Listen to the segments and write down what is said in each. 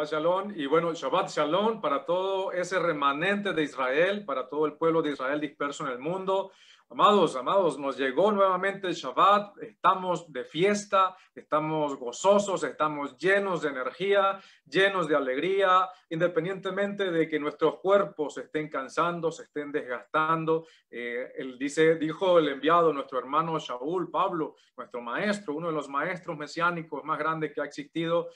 Shabbat Shalom. Y bueno, Shabbat Shalom para todo ese remanente de Israel, para todo el pueblo de Israel disperso en el mundo. Amados, amados, nos llegó nuevamente el Shabbat, estamos de fiesta, estamos gozosos, estamos llenos de energía, llenos de alegría, independientemente de que nuestros cuerpos se estén cansando, se estén desgastando. Dijo el enviado, nuestro hermano Shaul, Pablo, nuestro maestro, uno de los maestros mesiánicos más grandes que ha existido,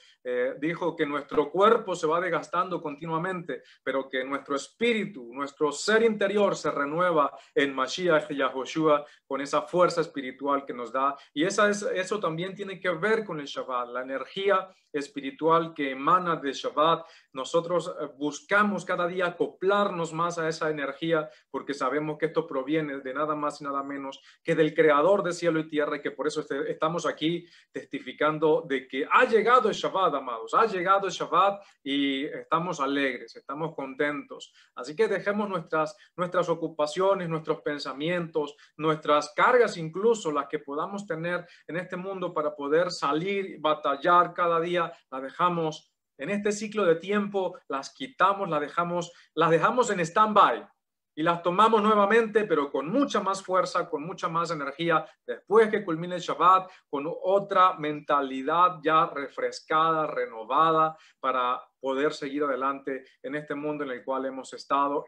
dijo que nuestro cuerpo se va desgastando continuamente, pero que nuestro espíritu, nuestro ser interior se renueva en Mashiach Yahushua con esa fuerza espiritual que nos da. Y eso también tiene que ver con el Shabbat, la energía espiritual que emana de Shabbat. Nosotros buscamos cada día acoplarnos más a esa energía porque sabemos que esto proviene de nada más y nada menos que del Creador de cielo y tierra, y que por eso estamos aquí testificando de que ha llegado el Shabbat, amados, ha llegado el Shabbat y estamos alegres, estamos contentos. Así que dejemos nuestras ocupaciones, nuestros pensamientos, nuestras cargas, incluso las que podamos tener en este mundo para poder salir, batallar cada día, la dejamos en este ciclo de tiempo, las quitamos, las dejamos en stand-by y las tomamos nuevamente, pero con mucha más fuerza, con mucha más energía, después que culmine el Shabbat, con otra mentalidad ya refrescada, renovada, para poder seguir adelante en este mundo en el cual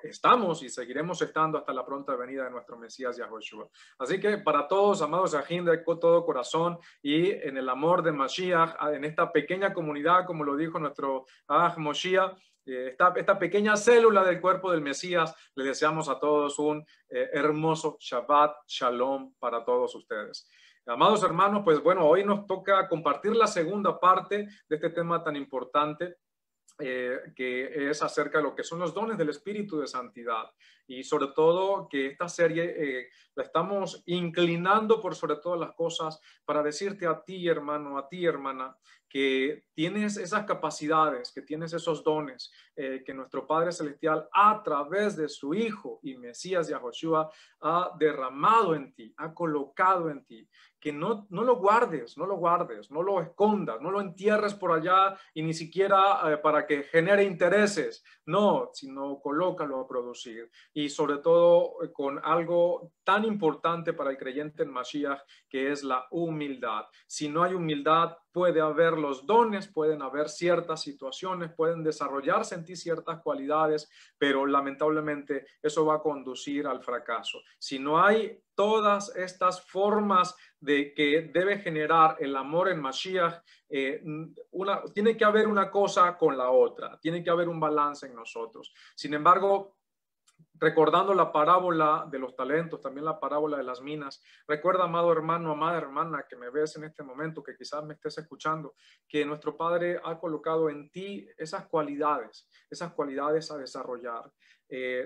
estamos y seguiremos estando hasta la pronta venida de nuestro Mesías Yahushua. Así que para todos, amados Ajín, de todo corazón y en el amor de Mashiach, en esta pequeña comunidad, como lo dijo nuestro Moshiach, esta pequeña célula del cuerpo del Mesías, le deseamos a todos un hermoso Shabbat Shalom para todos ustedes. Amados hermanos, pues bueno, hoy nos toca compartir la segunda parte de este tema tan importante, que es acerca de lo que son los dones del Espíritu de Santidad, y sobre todo que esta serie la estamos inclinando por sobre todas las cosas para decirte a ti, hermano, a ti, hermana, que tienes esas capacidades, que tienes esos dones, que nuestro Padre Celestial a través de su Hijo y Mesías Yahushua ha derramado en ti, ha colocado en ti, que no lo guardes, no lo escondas, no lo entierres por allá y ni siquiera para que genere intereses, no, sino colócalo a producir, y sobre todo con algo tan importante para el creyente en Mashiach, que es la humildad. Si no hay humildad, puede haber los dones, pueden haber ciertas situaciones, pueden desarrollarse en ti ciertas cualidades, pero lamentablemente eso va a conducir al fracaso. Si no hay todas estas formas de que debe generar el amor en Mashiach, tiene que haber una cosa con la otra, tiene que haber un balance en nosotros. Sin embargo, recordando la parábola de los talentos, también la parábola de las minas, recuerda, amado hermano, amada hermana, que me ves en este momento, que quizás me estés escuchando, que nuestro Padre ha colocado en ti esas cualidades a desarrollar.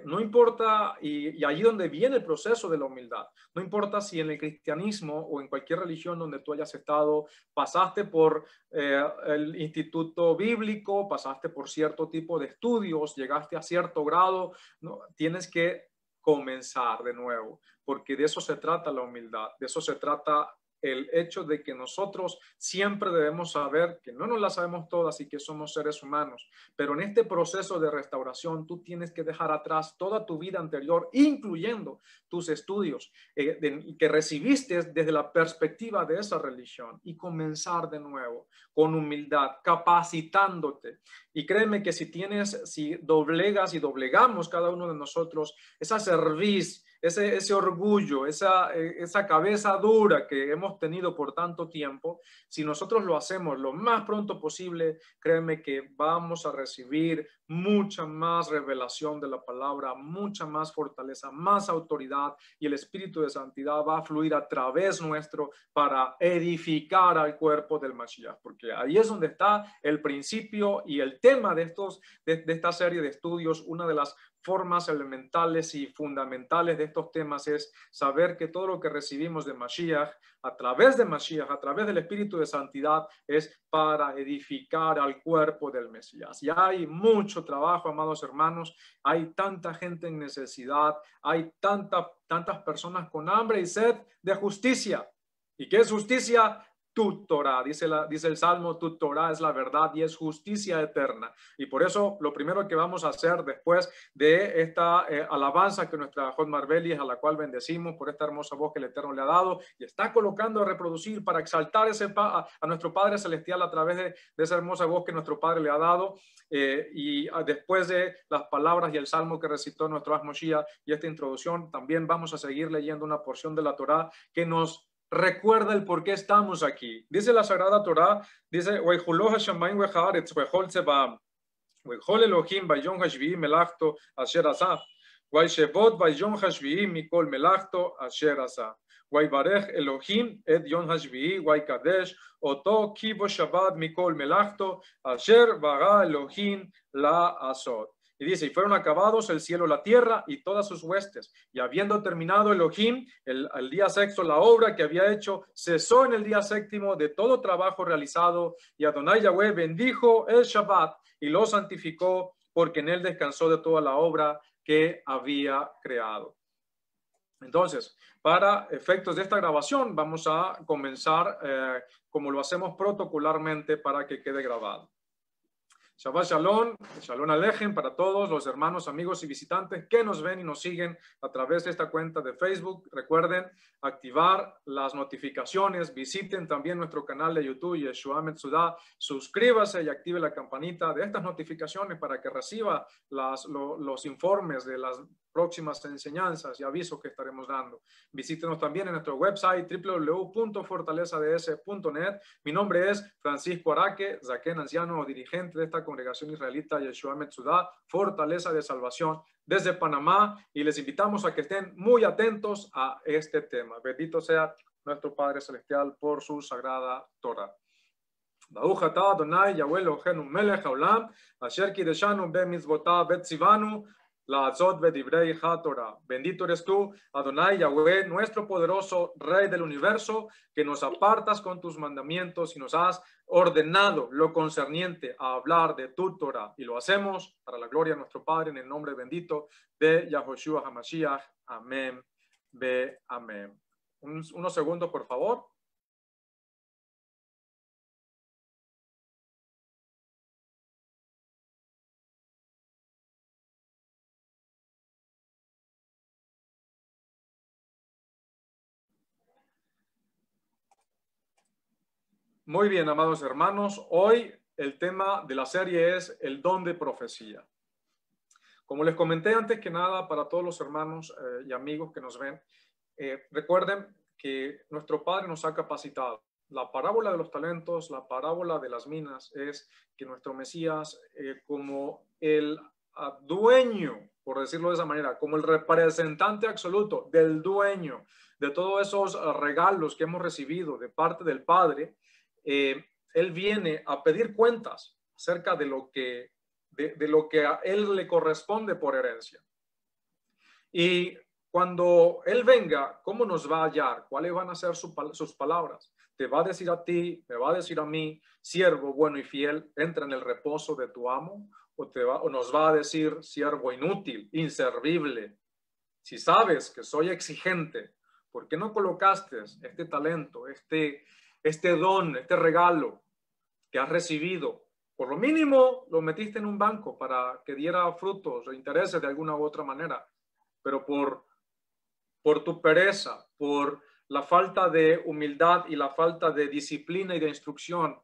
No importa, y allí donde viene el proceso de la humildad, no importa si en el cristianismo o en cualquier religión donde tú hayas estado, pasaste por el instituto bíblico, pasaste por cierto tipo de estudios, llegaste a cierto grado, ¿no? Tienes que comenzar de nuevo, porque de eso se trata la humildad, de eso se trata el hecho de que nosotros siempre debemos saber que no nos la sabemos todas y que somos seres humanos, pero en este proceso de restauración tú tienes que dejar atrás toda tu vida anterior, incluyendo tus estudios que recibiste desde la perspectiva de esa religión, y comenzar de nuevo con humildad, capacitándote. Y créeme que si doblegas y doblegamos cada uno de nosotros esa cerviz, ese orgullo, esa cabeza dura que hemos tenido por tanto tiempo, si nosotros lo hacemos lo más pronto posible, créeme que vamos a recibir mucha más revelación de la palabra, mucha más fortaleza, más autoridad, y el Espíritu de Santidad va a fluir a través nuestro para edificar al cuerpo del Mashiach, porque ahí es donde está el principio y el tema de esta serie de estudios. Una de las formas elementales y fundamentales de estos temas es saber que todo lo que recibimos de Mashiach, a través del Espíritu de Santidad, es para edificar al cuerpo del Mesías. Y hay mucho trabajo, amados hermanos, hay tanta gente en necesidad, hay tantas personas con hambre y sed de justicia. ¿Y qué es justicia? tu Torah. Dice el Salmo, tu Torah es la verdad y es justicia eterna. Y por eso lo primero que vamos a hacer después de esta alabanza que nuestra Jod Marbelis, a la cual bendecimos por esta hermosa voz que el Eterno le ha dado y está colocando a reproducir para exaltar a nuestro Padre Celestial a través de esa hermosa voz que nuestro Padre le ha dado. Y después de las palabras y el Salmo que recitó nuestro Moshiach y esta introducción, también vamos a seguir leyendo una porción de la Torah que nos recuerda el por qué estamos aquí. Dice la Sagrada Torah, dice, ויכל אלוהים ביום השביעי מלאכתו אשר עשה, וישבות ביום השביעי מכל מלאכתו אשר עשה. ויברך אלוהים את יום השביעי ויקדש אותו כי בו שבת מכל מלאכתו אשר ברא אלוהים לעשות. Y dice, y fueron acabados el cielo, la tierra y todas sus huestes. Y habiendo terminado Elohim el día sexto, la obra que había hecho, cesó en el día séptimo de todo trabajo realizado. Y Adonai Yahweh bendijo el Shabbat y lo santificó, porque en él descansó de toda la obra que había creado. Entonces, para efectos de esta grabación, vamos a comenzar como lo hacemos protocolarmente para que quede grabado. Shabbat Shalom, Shalom Alejem para todos los hermanos, amigos y visitantes que nos ven y nos siguen a través de esta cuenta de Facebook. Recuerden activar las notificaciones, visiten también nuestro canal de YouTube, Yeshua Metzudah, suscríbase y active la campanita de estas notificaciones para que reciba los informes de las próximas enseñanzas y avisos que estaremos dando. Visítenos también en nuestro website www.fortalezads.net. Mi nombre es Francisco Araque, zaquén anciano o dirigente de esta congregación israelita Yeshua Metzudah, Fortaleza de Salvación, desde Panamá, y les invitamos a que estén muy atentos a este tema. Bendito sea nuestro Padre Celestial por su sagrada Torah. Baruch atah Adonai Yahweh Eloheinu melech haolam asher kideshanu bemitzvotav vetzivanu la'atzot bedivrei haTorah. Bendito eres tú, Adonai Yahweh, nuestro poderoso Rey del universo, que nos apartas con tus mandamientos y nos has ordenado lo concerniente a hablar de tu Torah. Y lo hacemos para la gloria de nuestro Padre, en el nombre bendito de Yahoshua HaMashiach. Amén. Be amén. Unos segundos, por favor. Muy bien, amados hermanos, hoy el tema de la serie es el don de profecía. Como les comenté antes que nada, para todos los hermanos y amigos que nos ven, recuerden que nuestro Padre nos ha capacitado. La parábola de los talentos, la parábola de las minas, es que nuestro Mesías, como el dueño, por decirlo de esa manera, como el representante absoluto del dueño de todos esos regalos que hemos recibido de parte del Padre, él viene a pedir cuentas acerca de lo que a él le corresponde por herencia. Y cuando él venga, ¿cómo nos va a hallar? ¿Cuáles van a ser sus palabras? Te va a decir a ti, me va a decir a mí, siervo bueno y fiel, entra en el reposo de tu amo, o nos va a decir, siervo inútil, inservible. Si sabes que soy exigente, ¿por qué no colocaste este talento, este don, este regalo que has recibido? Por lo mínimo lo metiste en un banco para que diera frutos o intereses de alguna u otra manera, pero por tu pereza, por la falta de humildad y la falta de disciplina y de instrucción,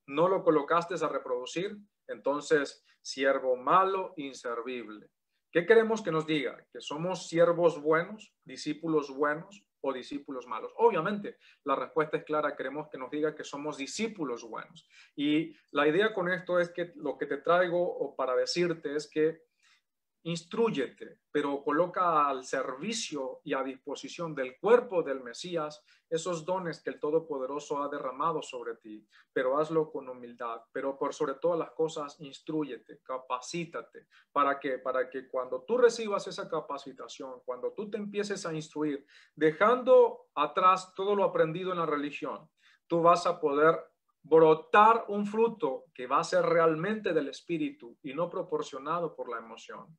no lo colocaste a reproducir. Entonces, siervo malo, inservible. ¿Qué queremos que nos diga? ¿Que somos siervos buenos, discípulos buenos o discípulos malos? Obviamente, la respuesta es clara. Queremos que nos diga que somos discípulos buenos. Y la idea con esto es que lo que te traigo o para decirte es que instrúyete, pero coloca al servicio y a disposición del cuerpo del Mesías esos dones que el Todopoderoso ha derramado sobre ti, pero hazlo con humildad. Pero por sobre todas las cosas, instrúyete, capacítate. ¿Para qué? Para que cuando tú recibas esa capacitación, cuando tú te empieces a instruir, dejando atrás todo lo aprendido en la religión, tú vas a poder brotar un fruto que va a ser realmente del Espíritu y no proporcionado por la emoción.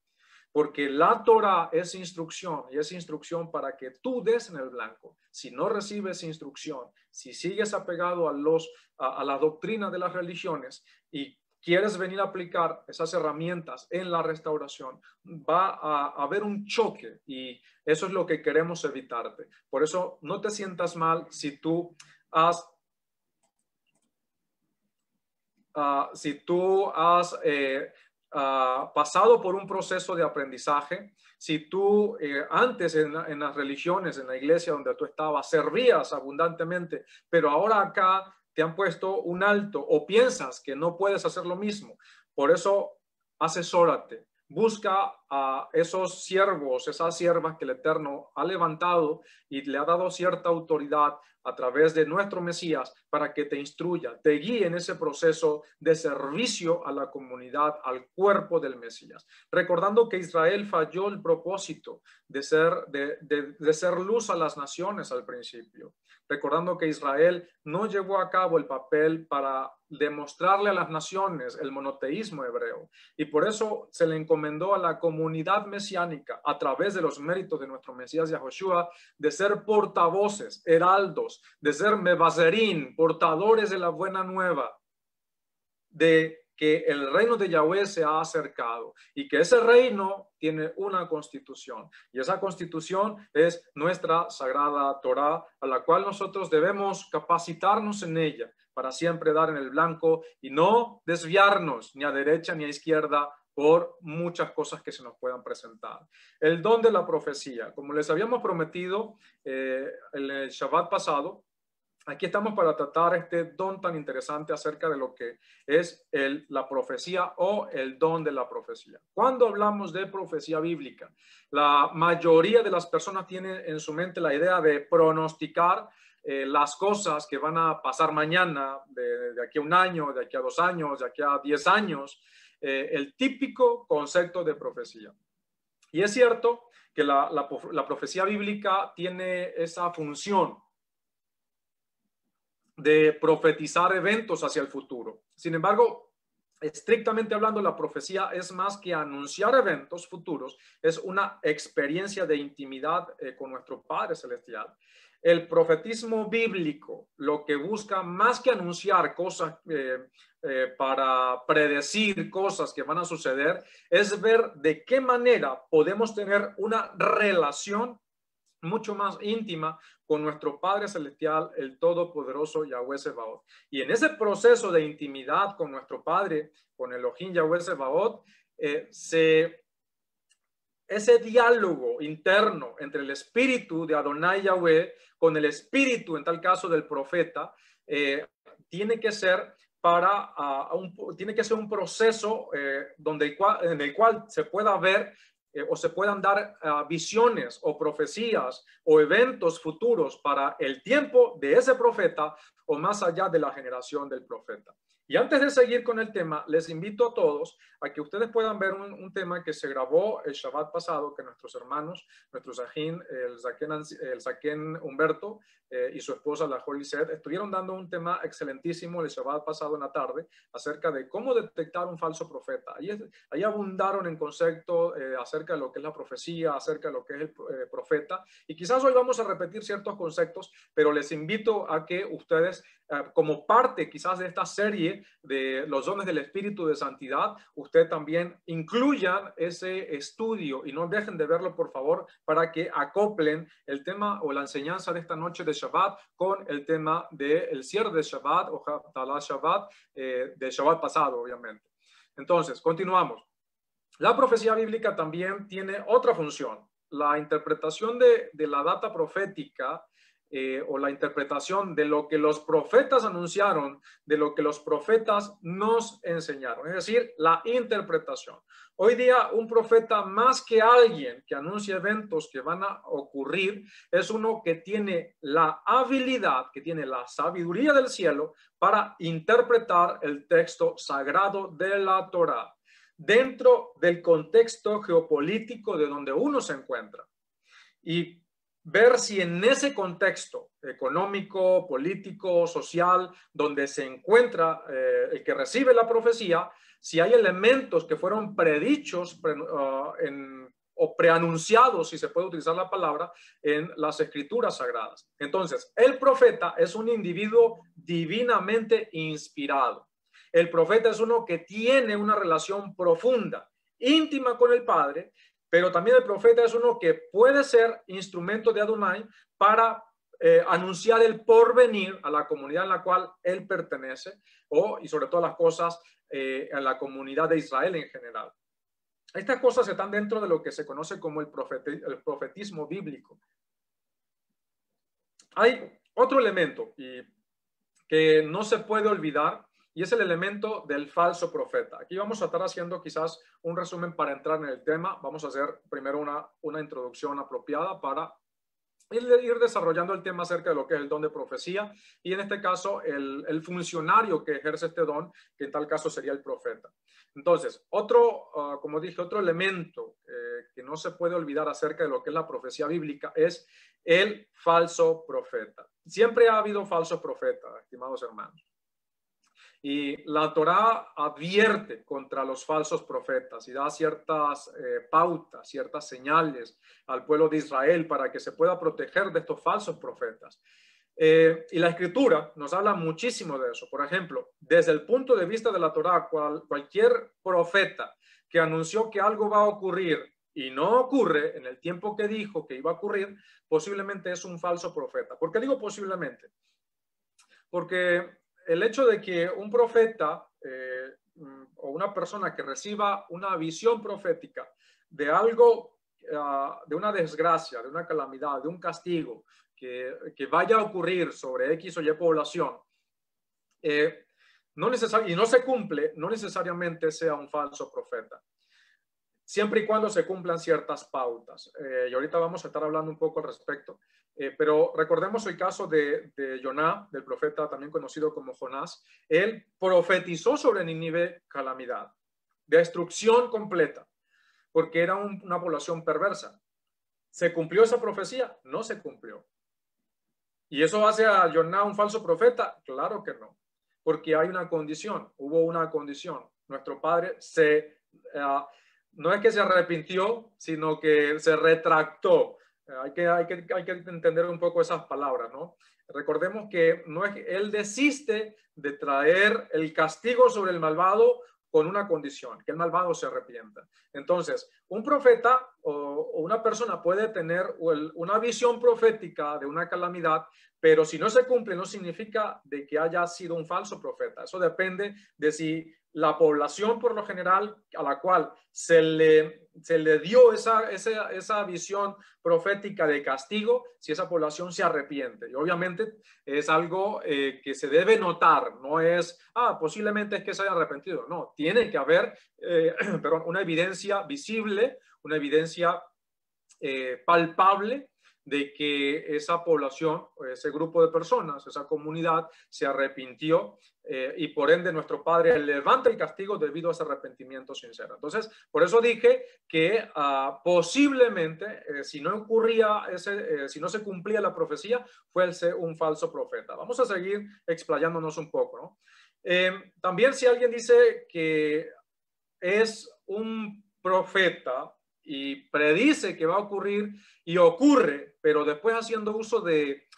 porque la Torah es instrucción y es instrucción para que tú des en el blanco. Si no recibes instrucción, si sigues apegado a la doctrina de las religiones y quieres venir a aplicar esas herramientas en la restauración, va a haber un choque y eso es lo que queremos evitarte. Por eso no te sientas mal si tú has pasado por un proceso de aprendizaje, si tú antes en las religiones, en la iglesia donde tú estabas, servías abundantemente, pero ahora acá te han puesto un alto o piensas que no puedes hacer lo mismo. Por eso, asesórate. Busca a esos siervos, esas siervas que el Eterno ha levantado y le ha dado cierta autoridad a través de nuestro Mesías para que te instruya, te guíe en ese proceso de servicio a la comunidad, al cuerpo del Mesías. Recordando que Israel falló el propósito de ser luz a las naciones al principio. Recordando que Israel no llevó a cabo el papel para demostrarle a las naciones el monoteísmo hebreo. Y por eso se le encomendó a la comunidad mesiánica, a través de los méritos de nuestro Mesías Yahoshua, de ser portavoces, heraldos, de ser mevaserín, portadores de la buena nueva, de que el reino de Yahweh se ha acercado y que ese reino tiene una constitución y esa constitución es nuestra sagrada Torah, a la cual nosotros debemos capacitarnos en ella para siempre dar en el blanco y no desviarnos ni a derecha ni a izquierda por muchas cosas que se nos puedan presentar. El don de la profecía, como les habíamos prometido en el Shabbat pasado, aquí estamos para tratar este don tan interesante acerca de lo que es la profecía o el don de la profecía. Cuando hablamos de profecía bíblica, la mayoría de las personas tienen en su mente la idea de pronosticar las cosas que van a pasar mañana, de aquí a un año, de aquí a 2 años, de aquí a 10 años, el típico concepto de profecía. Y es cierto que la profecía bíblica tiene esa función de profetizar eventos hacia el futuro. Sin embargo, estrictamente hablando, la profecía es más que anunciar eventos futuros, es una experiencia de intimidad con nuestro Padre Celestial. El profetismo bíblico lo que busca más que anunciar cosas para predecir cosas que van a suceder, es ver de qué manera podemos tener una relación mucho más íntima con nuestro Padre Celestial, el Todopoderoso Yahweh Sebaot. Y en ese proceso de intimidad con nuestro Padre, con Elohim Yahweh Sebaot, ese diálogo interno entre el espíritu de Adonai Yahweh con el espíritu, en tal caso, del profeta, tiene que ser tiene que ser un proceso en el cual se pueda ver o se puedan dar visiones o profecías o eventos futuros para el tiempo de ese profeta o más allá de la generación del profeta. Y antes de seguir con el tema, les invito a todos a que ustedes puedan ver un tema que se grabó el Shabbat pasado, que nuestros hermanos, nuestro Zahin, el Zaken Humberto y su esposa, la Holy Set, estuvieron dando un tema excelentísimo el Shabbat pasado en la tarde acerca de cómo detectar un falso profeta. Ahí abundaron en concepto acerca de lo que es la profecía, acerca de lo que es el profeta. Y quizás hoy vamos a repetir ciertos conceptos, pero les invito a que ustedes, como parte quizás de esta serie de los dones del Espíritu de Santidad, usted también incluyan ese estudio y no dejen de verlo, por favor, para que acoplen el tema o la enseñanza de esta noche de Shabbat con el tema del cierre de Shabbat o Haftalah Shabbat de Shabbat pasado, obviamente. Entonces, continuamos. La profecía bíblica también tiene otra función, la interpretación de la data profética o la interpretación de lo que los profetas anunciaron, de lo que los profetas nos enseñaron, es decir, la interpretación. Hoy día un profeta, más que alguien que anuncia eventos que van a ocurrir, es uno que tiene la habilidad, que tiene la sabiduría del cielo para interpretar el texto sagrado de la Torá dentro del contexto geopolítico de donde uno se encuentra. Y ver si en ese contexto económico, político, social, donde se encuentra el que recibe la profecía, si hay elementos que fueron predichos o preanunciados, si se puede utilizar la palabra, en las escrituras sagradas. Entonces, el profeta es un individuo divinamente inspirado. El profeta es uno que tiene una relación profunda, íntima con el Padre, pero también el profeta es uno que puede ser instrumento de Adonai para anunciar el porvenir a la comunidad en la cual él pertenece y sobre todas las cosas en la comunidad de Israel en general. Estas cosas están dentro de lo que se conoce como el profetismo bíblico. Hay otro elemento que no se puede olvidar y es el elemento del falso profeta. Aquí vamos a estar haciendo quizás un resumen para entrar en el tema. Vamos a hacer primero una introducción apropiada para ir desarrollando el tema acerca de lo que es el don de profecía y en este caso el funcionario que ejerce este don, que en tal caso sería el profeta. Entonces, como dije, otro elemento que no se puede olvidar acerca de lo que es la profecía bíblica es el falso profeta. Siempre ha habido falsos profetas, estimados hermanos. Y la Torá advierte contra los falsos profetas y da ciertas pautas, ciertas señales al pueblo de Israel para que se pueda proteger de estos falsos profetas. Y la Escritura nos habla muchísimo de eso. Por ejemplo, desde el punto de vista de la Torá, cualquier profeta que anunció que algo va a ocurrir y no ocurre en el tiempo que dijo que iba a ocurrir, posiblemente es un falso profeta. ¿Por qué digo posiblemente? Porque el hecho de que un profeta o una persona que reciba una visión profética de algo, de una desgracia, de una calamidad, de un castigo que vaya a ocurrir sobre X o Y población, y no se cumple, no necesariamente sea un falso profeta, siempre y cuando se cumplan ciertas pautas. Y ahorita vamos a estar hablando un poco al respecto. Pero recordemos el caso de Joná, del profeta también conocido como Jonás. Él profetizó sobre Nínive calamidad, destrucción completa, porque era una población perversa. ¿Se cumplió esa profecía? No se cumplió. ¿Y eso hace a Joná un falso profeta? Claro que no, porque hay una condición, hubo una condición. Nuestro padre no es que se arrepintió, sino que se retractó. Hay que entender un poco esas palabras, ¿no? Recordemos que no es que él desiste de traer el castigo sobre el malvado con una condición, que el malvado se arrepienta. Entonces, un profeta o una persona puede tener una visión profética de una calamidad, pero si no se cumple no significa de que haya sido un falso profeta. Eso depende de si la población por lo general a la cual se le dio esa visión profética de castigo, si esa población se arrepiente. Y obviamente es algo que se debe notar, no es, posiblemente es que se haya arrepentido. No, tiene que haber una evidencia visible, una evidencia palpable de que esa población, ese grupo de personas, esa comunidad se arrepintió y por ende nuestro Padre levanta el castigo debido a ese arrepentimiento sincero. Entonces, por eso dije que posiblemente, si no ocurría si no se cumplía la profecía, fuese un falso profeta. Vamos a seguir explayándonos un poco, ¿no? También si alguien dice que es un profeta y predice que va a ocurrir y ocurre, pero después haciendo uso de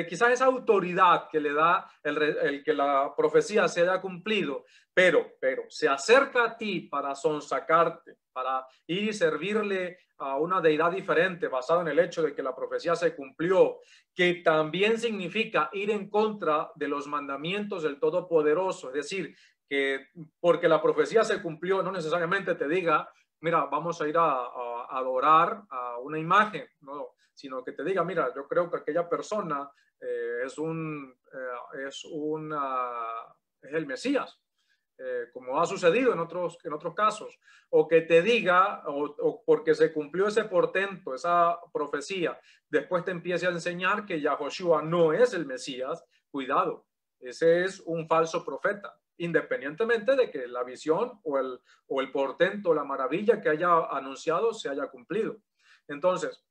quizás esa autoridad que le da el que la profecía se haya cumplido, pero se acerca a ti para sonsacarte, para ir y servirle a una deidad diferente basada en el hecho de que la profecía se cumplió, que también significa ir en contra de los mandamientos del Todopoderoso, es decir, que porque la profecía se cumplió no necesariamente te diga, mira, vamos a ir a adorar a una imagen, no, sino que te diga, mira, yo creo que aquella persona es el Mesías, como ha sucedido en otros casos, o que te diga, o porque se cumplió ese portento, esa profecía, después te empiece a enseñar que Yahoshua no es el Mesías. Cuidado, ese es un falso profeta, independientemente de que la visión o el portento, la maravilla que haya anunciado se haya cumplido. Entonces,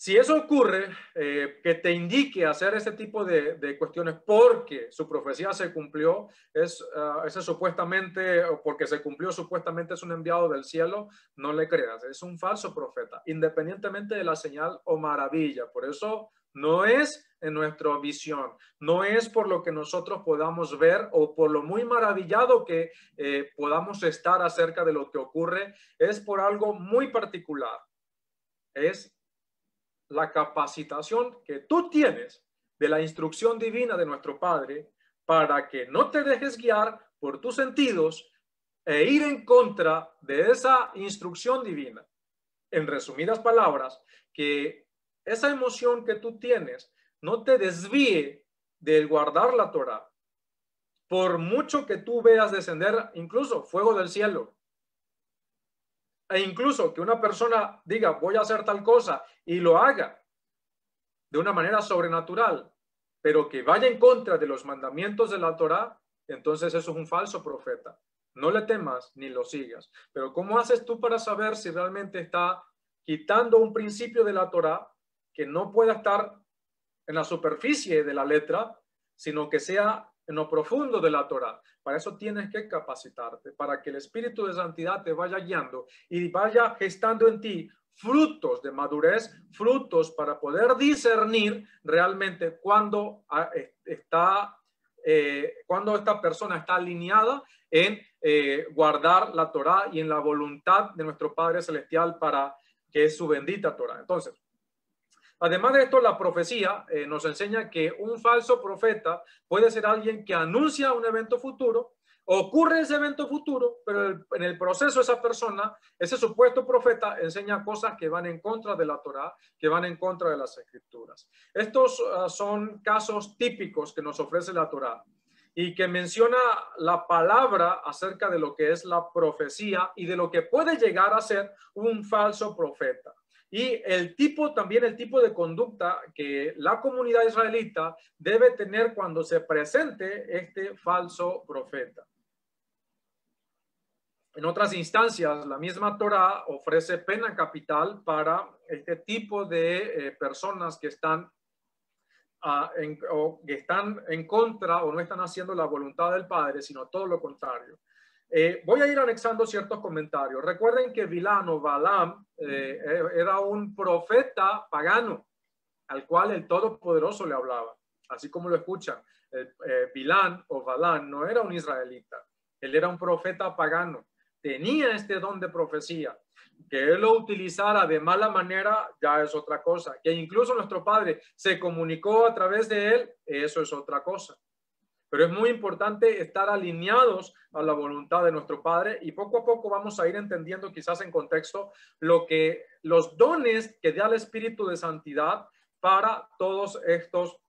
Si eso ocurre, que te indique hacer ese tipo de cuestiones porque su profecía se cumplió, ese supuestamente, o porque se cumplió supuestamente es un enviado del cielo, no le creas, es un falso profeta, independientemente de la señal o maravilla. Por eso no es en nuestra visión, no es por lo que nosotros podamos ver o por lo muy maravillado que podamos estar acerca de lo que ocurre, es por algo muy particular, es la capacitación que tú tienes de la instrucción divina de nuestro Padre para que no te dejes guiar por tus sentidos e ir en contra de esa instrucción divina. En resumidas palabras, que esa emoción que tú tienes no te desvíe del guardar la Torá. Por mucho que tú veas descender incluso fuego del cielo, e incluso que una persona diga voy a hacer tal cosa y lo haga de una manera sobrenatural, pero que vaya en contra de los mandamientos de la Torá, entonces eso es un falso profeta. No le temas ni lo sigas. Pero ¿cómo haces tú para saber si realmente está quitando un principio de la Torá que no pueda estar en la superficie de la letra, sino que sea en lo profundo de la Torá? Para eso tienes que capacitarte, para que el Espíritu de Santidad te vaya guiando y vaya gestando en ti frutos de madurez, frutos para poder discernir realmente cuando esta persona está alineada en guardar la Torá y en la voluntad de nuestro Padre Celestial para que es su bendita Torá. Entonces, además de esto, la profecía nos enseña que un falso profeta puede ser alguien que anuncia un evento futuro, ocurre ese evento futuro, pero en el proceso esa persona, ese supuesto profeta, enseña cosas que van en contra de la Torá, que van en contra de las Escrituras. Estos son casos típicos que nos ofrece la Torá y que menciona la palabra acerca de lo que es la profecía y de lo que puede llegar a ser un falso profeta. Y también el tipo de conducta que la comunidad israelita debe tener cuando se presente este falso profeta. En otras instancias, la misma Torá ofrece pena capital para este tipo de personas que están en contra o no están haciendo la voluntad del Padre, sino todo lo contrario. Voy a ir anexando ciertos comentarios. Recuerden que Bilán o Balaam era un profeta pagano al cual el Todopoderoso le hablaba, así como lo escuchan. Bilán o Balaam no era un israelita, él era un profeta pagano, tenía este don de profecía. Que él lo utilizara de mala manera ya es otra cosa. Que incluso nuestro Padre se comunicó a través de él, eso es otra cosa. Pero es muy importante estar alineados a la voluntad de nuestro Padre y poco a poco vamos a ir entendiendo quizás en contexto los dones que da el Espíritu de Santidad para todos estos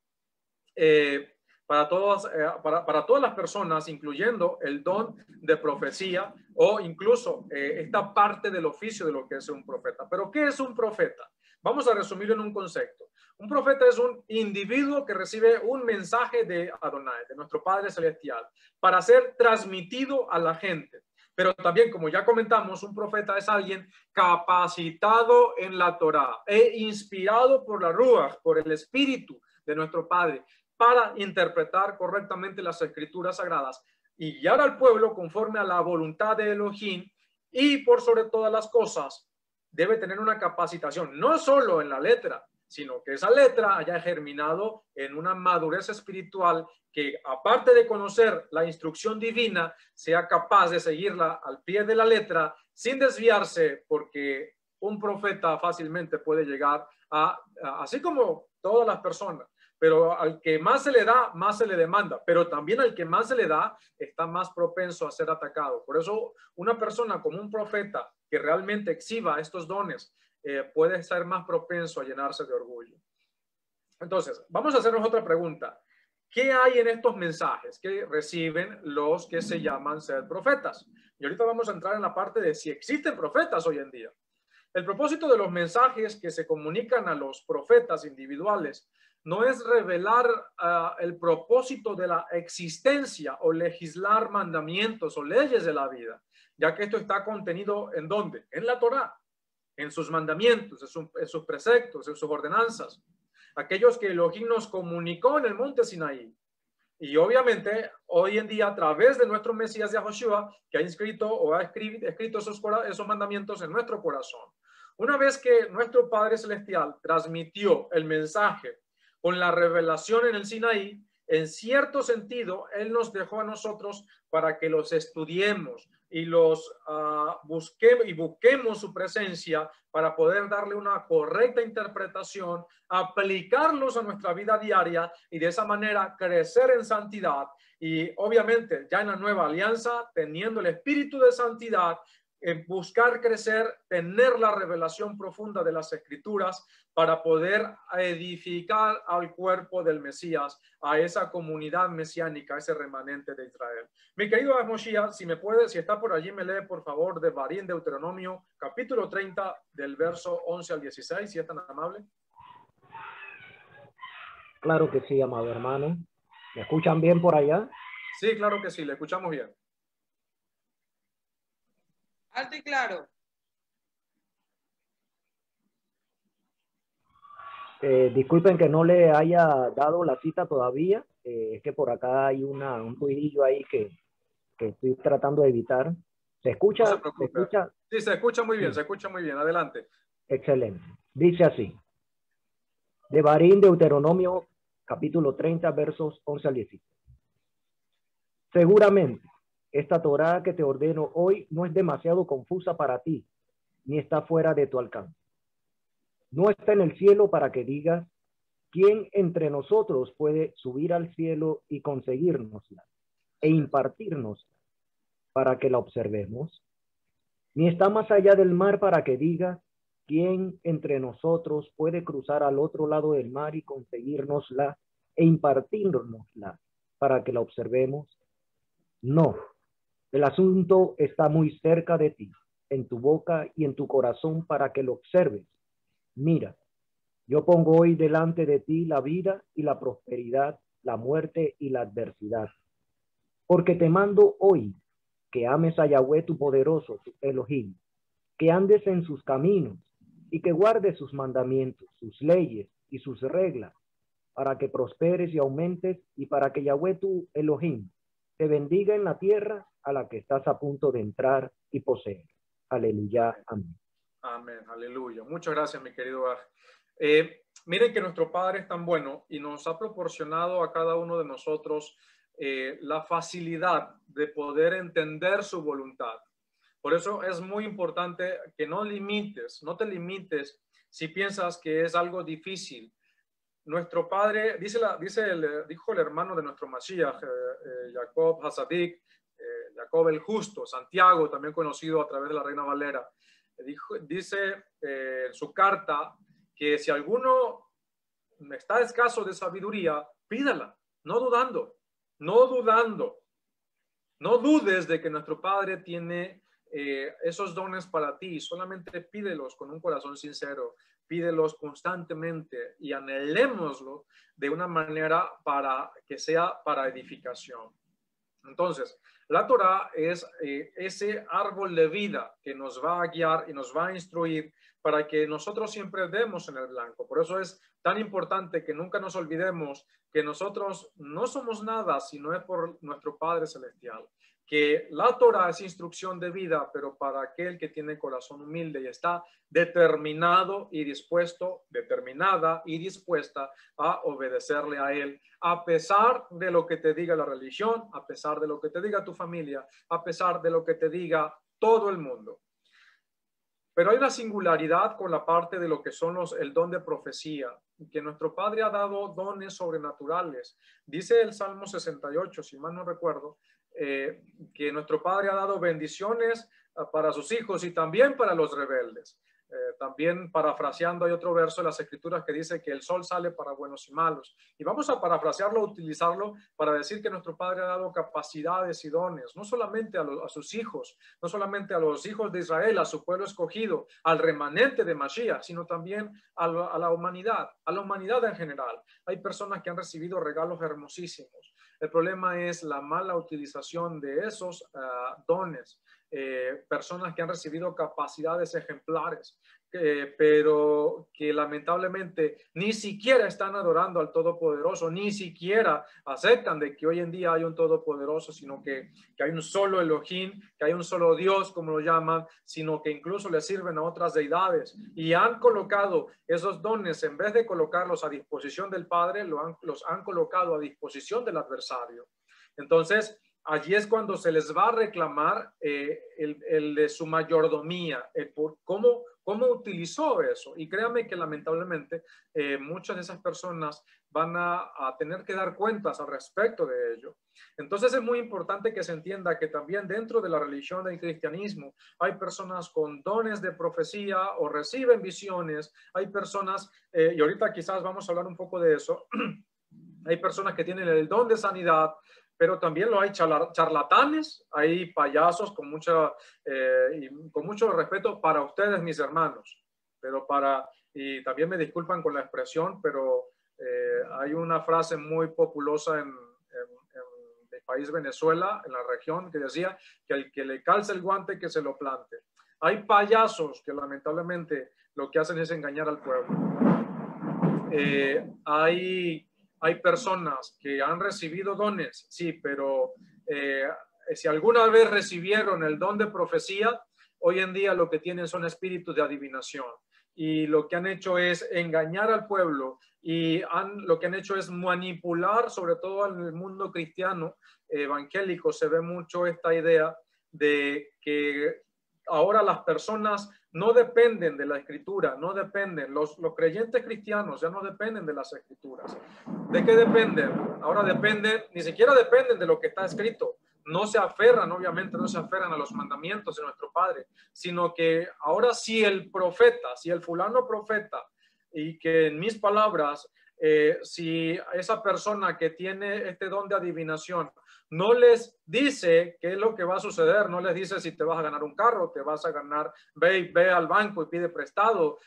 para todas las personas, incluyendo el don de profecía o incluso esta parte del oficio de lo que es un profeta. Pero ¿qué es un profeta? Vamos a resumirlo en un concepto. Un profeta es un individuo que recibe un mensaje de Adonai, de nuestro Padre Celestial, para ser transmitido a la gente. Pero también, como ya comentamos, un profeta es alguien capacitado en la Torá e inspirado por la Ruach, por el Espíritu de nuestro Padre, para interpretar correctamente las escrituras sagradas y guiar al pueblo conforme a la voluntad de Elohim. Y por sobre todas las cosas debe tener una capacitación, no solo en la letra, sino que esa letra haya germinado en una madurez espiritual que, aparte de conocer la instrucción divina, sea capaz de seguirla al pie de la letra sin desviarse, porque un profeta fácilmente puede llegar así como todas las personas, pero al que más se le da, más se le demanda, pero también al que más se le da, está más propenso a ser atacado. Por eso una persona como un profeta que realmente exhiba estos dones puede ser más propenso a llenarse de orgullo. Entonces, vamos a hacernos otra pregunta. ¿Qué hay en estos mensajes que reciben los que se llaman ser profetas? Y ahorita vamos a entrar en la parte de si existen profetas hoy en día. El propósito de los mensajes que se comunican a los profetas individuales no es revelar el propósito de la existencia o legislar mandamientos o leyes de la vida, ya que esto está contenido ¿en dónde? En la Torá. en sus mandamientos, en sus preceptos, en sus ordenanzas. Aquellos que Elohim nos comunicó en el monte Sinaí. Y obviamente, hoy en día, a través de nuestro Mesías Yahoshua, que ha inscrito o ha escrito esos mandamientos en nuestro corazón. Una vez que nuestro Padre Celestial transmitió el mensaje con la revelación en el Sinaí, en cierto sentido, Él nos dejó a nosotros para que los estudiemos y los busquemos su presencia para poder darle una correcta interpretación, aplicarlos a nuestra vida diaria y de esa manera crecer en santidad. Y obviamente ya en la nueva alianza, teniendo el espíritu de santidad, buscar crecer, tener la revelación profunda de las escrituras para poder edificar al cuerpo del Mesías, a esa comunidad mesiánica, a ese remanente de Israel. Mi querido Moshiach, si me puede, si está por allí, me lee por favor de Devarim, Deuteronomio, capítulo 30, del verso 11 al 16, si es tan amable. Claro que sí, amado hermano. ¿Me escuchan bien por allá? Sí, claro que sí, le escuchamos bien. Alto y claro. Disculpen que no le haya dado la cita todavía. Es que por acá hay un ruidillo ahí que estoy tratando de evitar. ¿Se escucha? No se preocupe. ¿Se escucha? Sí, se escucha muy bien, Sí. se escucha muy bien. Adelante. Excelente. Dice así. Devarim, Deuteronomio, capítulo 30, versos 11 al 16. Seguramente, esta Torá que te ordeno hoy no es demasiado confusa para ti, ni está fuera de tu alcance. No está en el cielo para que digas, ¿quién entre nosotros puede subir al cielo y conseguirnosla e impartirnosla para que la observemos? Ni está más allá del mar para que digas, ¿quién entre nosotros puede cruzar al otro lado del mar y conseguirnosla e impartirnosla para que la observemos? No, el asunto está muy cerca de ti, en tu boca y en tu corazón para que lo observes. Mira, yo pongo hoy delante de ti la vida y la prosperidad, la muerte y la adversidad. Porque te mando hoy que ames a Yahweh tu poderoso, tu Elohim, que andes en sus caminos y que guardes sus mandamientos, sus leyes y sus reglas, para que prosperes y aumentes y para que Yahweh tu Elohim te bendiga en la tierra a la que estás a punto de entrar y poseer. Aleluya. Amén. Amén. Aleluya. Muchas gracias, mi querido Aj. Miren que nuestro Padre es tan bueno y nos ha proporcionado a cada uno de nosotros la facilidad de poder entender su voluntad. Por eso es muy importante que no te limites si piensas que es algo difícil. Nuestro Padre, dijo el hermano de nuestro Mashiach, Jacob Hasadik, Jacob el Justo, Santiago, también conocido a través de la Reina Valera, dice en su carta que si alguno está escaso de sabiduría, pídala, no dudando. No dudes de que nuestro Padre tiene esos dones para ti, solamente pídelos con un corazón sincero, pídelos constantemente y anhelémoslo de una manera para que sea para edificación. Entonces, la Torá es ese árbol de vida que nos va a guiar y nos va a instruir para que nosotros siempre demos en el blanco. Por eso es tan importante que nunca nos olvidemos que nosotros no somos nada si no es por nuestro Padre Celestial. Que la Torá es instrucción de vida, pero para aquel que tiene corazón humilde y está determinada y dispuesta a obedecerle a Él, a pesar de lo que te diga la religión, a pesar de lo que te diga tu familia, a pesar de lo que te diga todo el mundo. Pero hay una singularidad con la parte de lo que son el don de profecía, que nuestro Padre ha dado dones sobrenaturales. Dice el Salmo 68, si mal no recuerdo, que nuestro Padre ha dado bendiciones para sus hijos y también para los rebeldes. También parafraseando hay otro verso de las Escrituras que dice que el sol sale para buenos y malos. Y vamos a parafrasearlo, utilizarlo para decir que nuestro Padre ha dado capacidades y dones, no solamente a sus hijos, no solamente a los hijos de Israel, a su pueblo escogido, al remanente de Mashiach, sino también a la humanidad en general. Hay personas que han recibido regalos hermosísimos. El problema es la mala utilización de esos dones. personas que han recibido capacidades ejemplares, pero que lamentablemente ni siquiera están adorando al Todopoderoso, ni siquiera aceptan de que hoy en día hay un Todopoderoso, sino que hay un solo Elohim, que hay un solo Dios, como lo llaman, sino que incluso le sirven a otras deidades y han colocado esos dones, en vez de colocarlos a disposición del Padre, los han colocado a disposición del adversario. Entonces, allí es cuando se les va a reclamar el de su mayordomía, por cómo utilizó eso. Y créanme que lamentablemente muchas de esas personas van a tener que dar cuentas al respecto de ello. Entonces es muy importante que se entienda que también dentro de la religión del cristianismo hay personas con dones de profecía o reciben visiones, hay personas, y ahorita quizás vamos a hablar un poco de eso, hay personas que tienen el don de sanidad, pero también lo hay charlatanes, hay payasos con mucho respeto para ustedes, mis hermanos, y también me disculpan con la expresión, pero hay una frase muy populosa en el país Venezuela, en la región, que decía que el que le calce el guante, que se lo plante. Hay payasos que lamentablemente lo que hacen es engañar al pueblo. Hay personas que han recibido dones, sí, pero si alguna vez recibieron el don de profecía, hoy en día lo que tienen son espíritus de adivinación. Y lo que han hecho es engañar al pueblo y lo que han hecho es manipular, sobre todo en el mundo cristiano evangélico, se ve mucho esta idea de que ahora las personas no dependen de la escritura, no dependen, los creyentes cristianos ya no dependen de las escrituras. ¿De qué dependen? Ahora dependen, ni siquiera dependen de lo que está escrito. No se aferran, obviamente no se aferran a los mandamientos de nuestro Padre, sino que ahora si el profeta, si el fulano profeta, y que en mis palabras, si esa persona que tiene este don de adivinación no les dice qué es lo que va a suceder, no les dice si te vas a ganar un carro, te vas a ganar, ve al banco y pide prestado,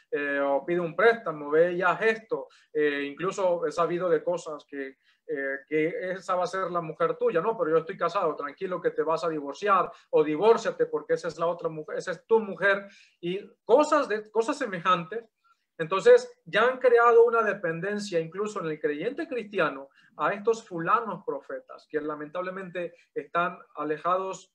o pide un préstamo, ve y haz esto. Incluso he sabido de cosas que esa va a ser la mujer tuya, no, pero yo estoy casado, tranquilo que te vas a divorciar, o divórciate porque esa es la otra mujer, esa es tu mujer, y cosas semejantes. Entonces ya han creado una dependencia incluso en el creyente cristiano a estos fulanos profetas que lamentablemente están alejados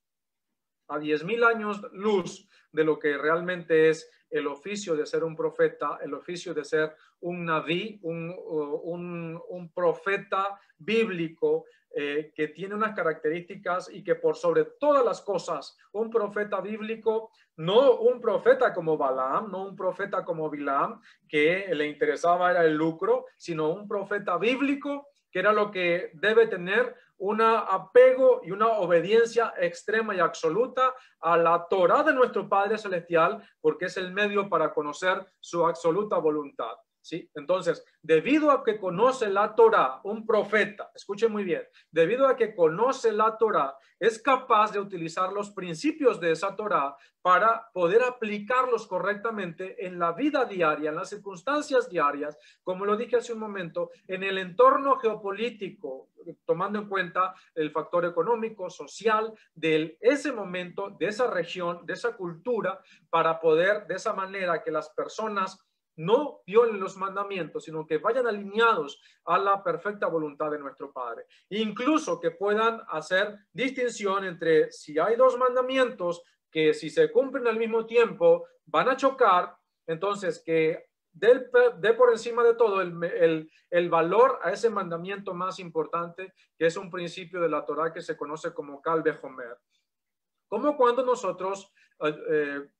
a 10,000 años luz de lo que realmente es el oficio de ser un profeta, el oficio de ser un naví, un profeta bíblico que tiene unas características y que por sobre todas las cosas, un profeta bíblico, no un profeta como Balaam, no un profeta como Bilam, que le interesaba era el lucro, sino un profeta bíblico que era lo que debe tener un apego y una obediencia extrema y absoluta a la Torá de nuestro Padre Celestial, porque es el medio para conocer su absoluta voluntad. ¿Sí? Entonces, debido a que conoce la Torá, un profeta, escuchen muy bien, debido a que conoce la Torá, es capaz de utilizar los principios de esa Torá para poder aplicarlos correctamente en la vida diaria, en las circunstancias diarias, como lo dije hace un momento, en el entorno geopolítico, tomando en cuenta el factor económico, social, de ese momento, de esa región, de esa cultura, para poder de esa manera que las personas no violen los mandamientos, sino que vayan alineados a la perfecta voluntad de nuestro Padre. Incluso que puedan hacer distinción entre si hay dos mandamientos que si se cumplen al mismo tiempo van a chocar, entonces que dé por encima de todo el valor a ese mandamiento más importante, que es un principio de la Torá que se conoce como Kal Vehomer. Como cuando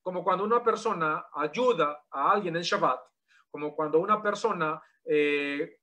como cuando una persona ayuda a alguien en Shabbat, como cuando una persona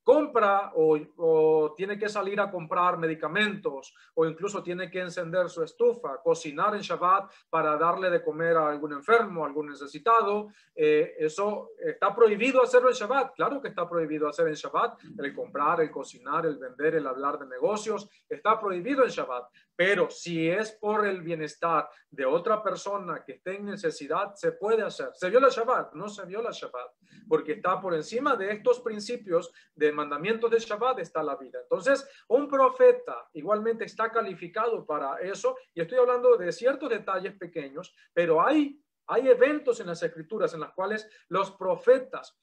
compra o tiene que salir a comprar medicamentos o incluso tiene que encender su estufa, cocinar en Shabbat para darle de comer a algún enfermo, a algún necesitado. Eso está prohibido hacerlo en Shabbat. Claro que está prohibido hacer en Shabbat. El comprar, el cocinar, el vender, el hablar de negocios está prohibido en Shabbat. Pero si es por el bienestar de otra persona que esté en necesidad, se puede hacer. ¿Se viola Shabbat? No se viola Shabbat, porque está por encima de estos principios principios de mandamientos de Shabbat está la vida. Entonces, un profeta igualmente está calificado para eso, y estoy hablando de ciertos detalles pequeños, pero hay eventos en las Escrituras en las cuales los profetas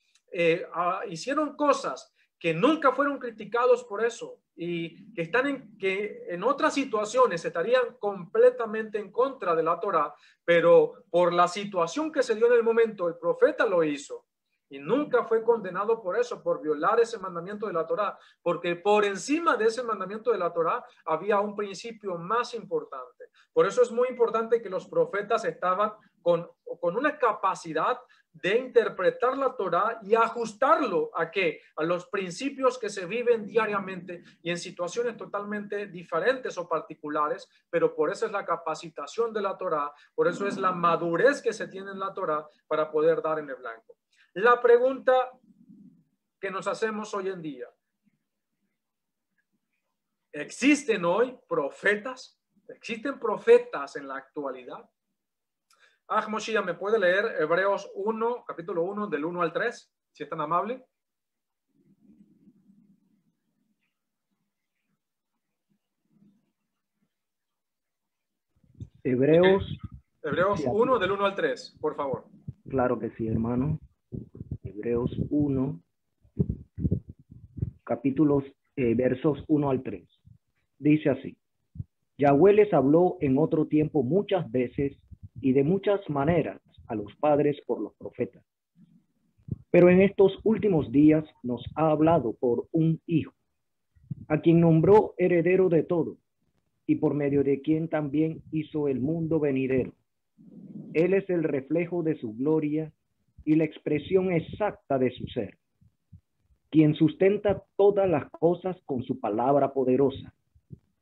hicieron cosas que nunca fueron criticados por eso y que en otras situaciones estarían completamente en contra de la Torá, pero por la situación que se dio en el momento, el profeta lo hizo y nunca fue condenado por eso, por violar ese mandamiento de la Torá, porque por encima de ese mandamiento de la Torá había un principio más importante. Por eso es muy importante que los profetas estaban con una capacidad de interpretar la Torá y ajustarlo ¿a qué? A los principios que se viven diariamente y en situaciones totalmente diferentes o particulares, pero por eso es la capacitación de la Torá, por eso es la madurez que se tiene en la Torá para poder dar en el blanco. La pregunta que nos hacemos hoy en día: ¿existen hoy profetas? ¿Existen profetas en la actualidad? Moshiach, ¿me puede leer Hebreos 1, capítulo 1, del 1 al 3, si es tan amable? Hebreos. Hebreos 1, del 1 al 3, por favor. Claro que sí, hermano. Hebreos 1, capítulos, versos 1 al 3. Dice así: Yahweh les habló en otro tiempo muchas veces y de muchas maneras a los padres por los profetas. Pero en estos últimos días nos ha hablado por un Hijo, a quien nombró heredero de todo, y por medio de quien también hizo el mundo venidero. Él es el reflejo de su gloria y la expresión exacta de su ser, quien sustenta todas las cosas con su palabra poderosa,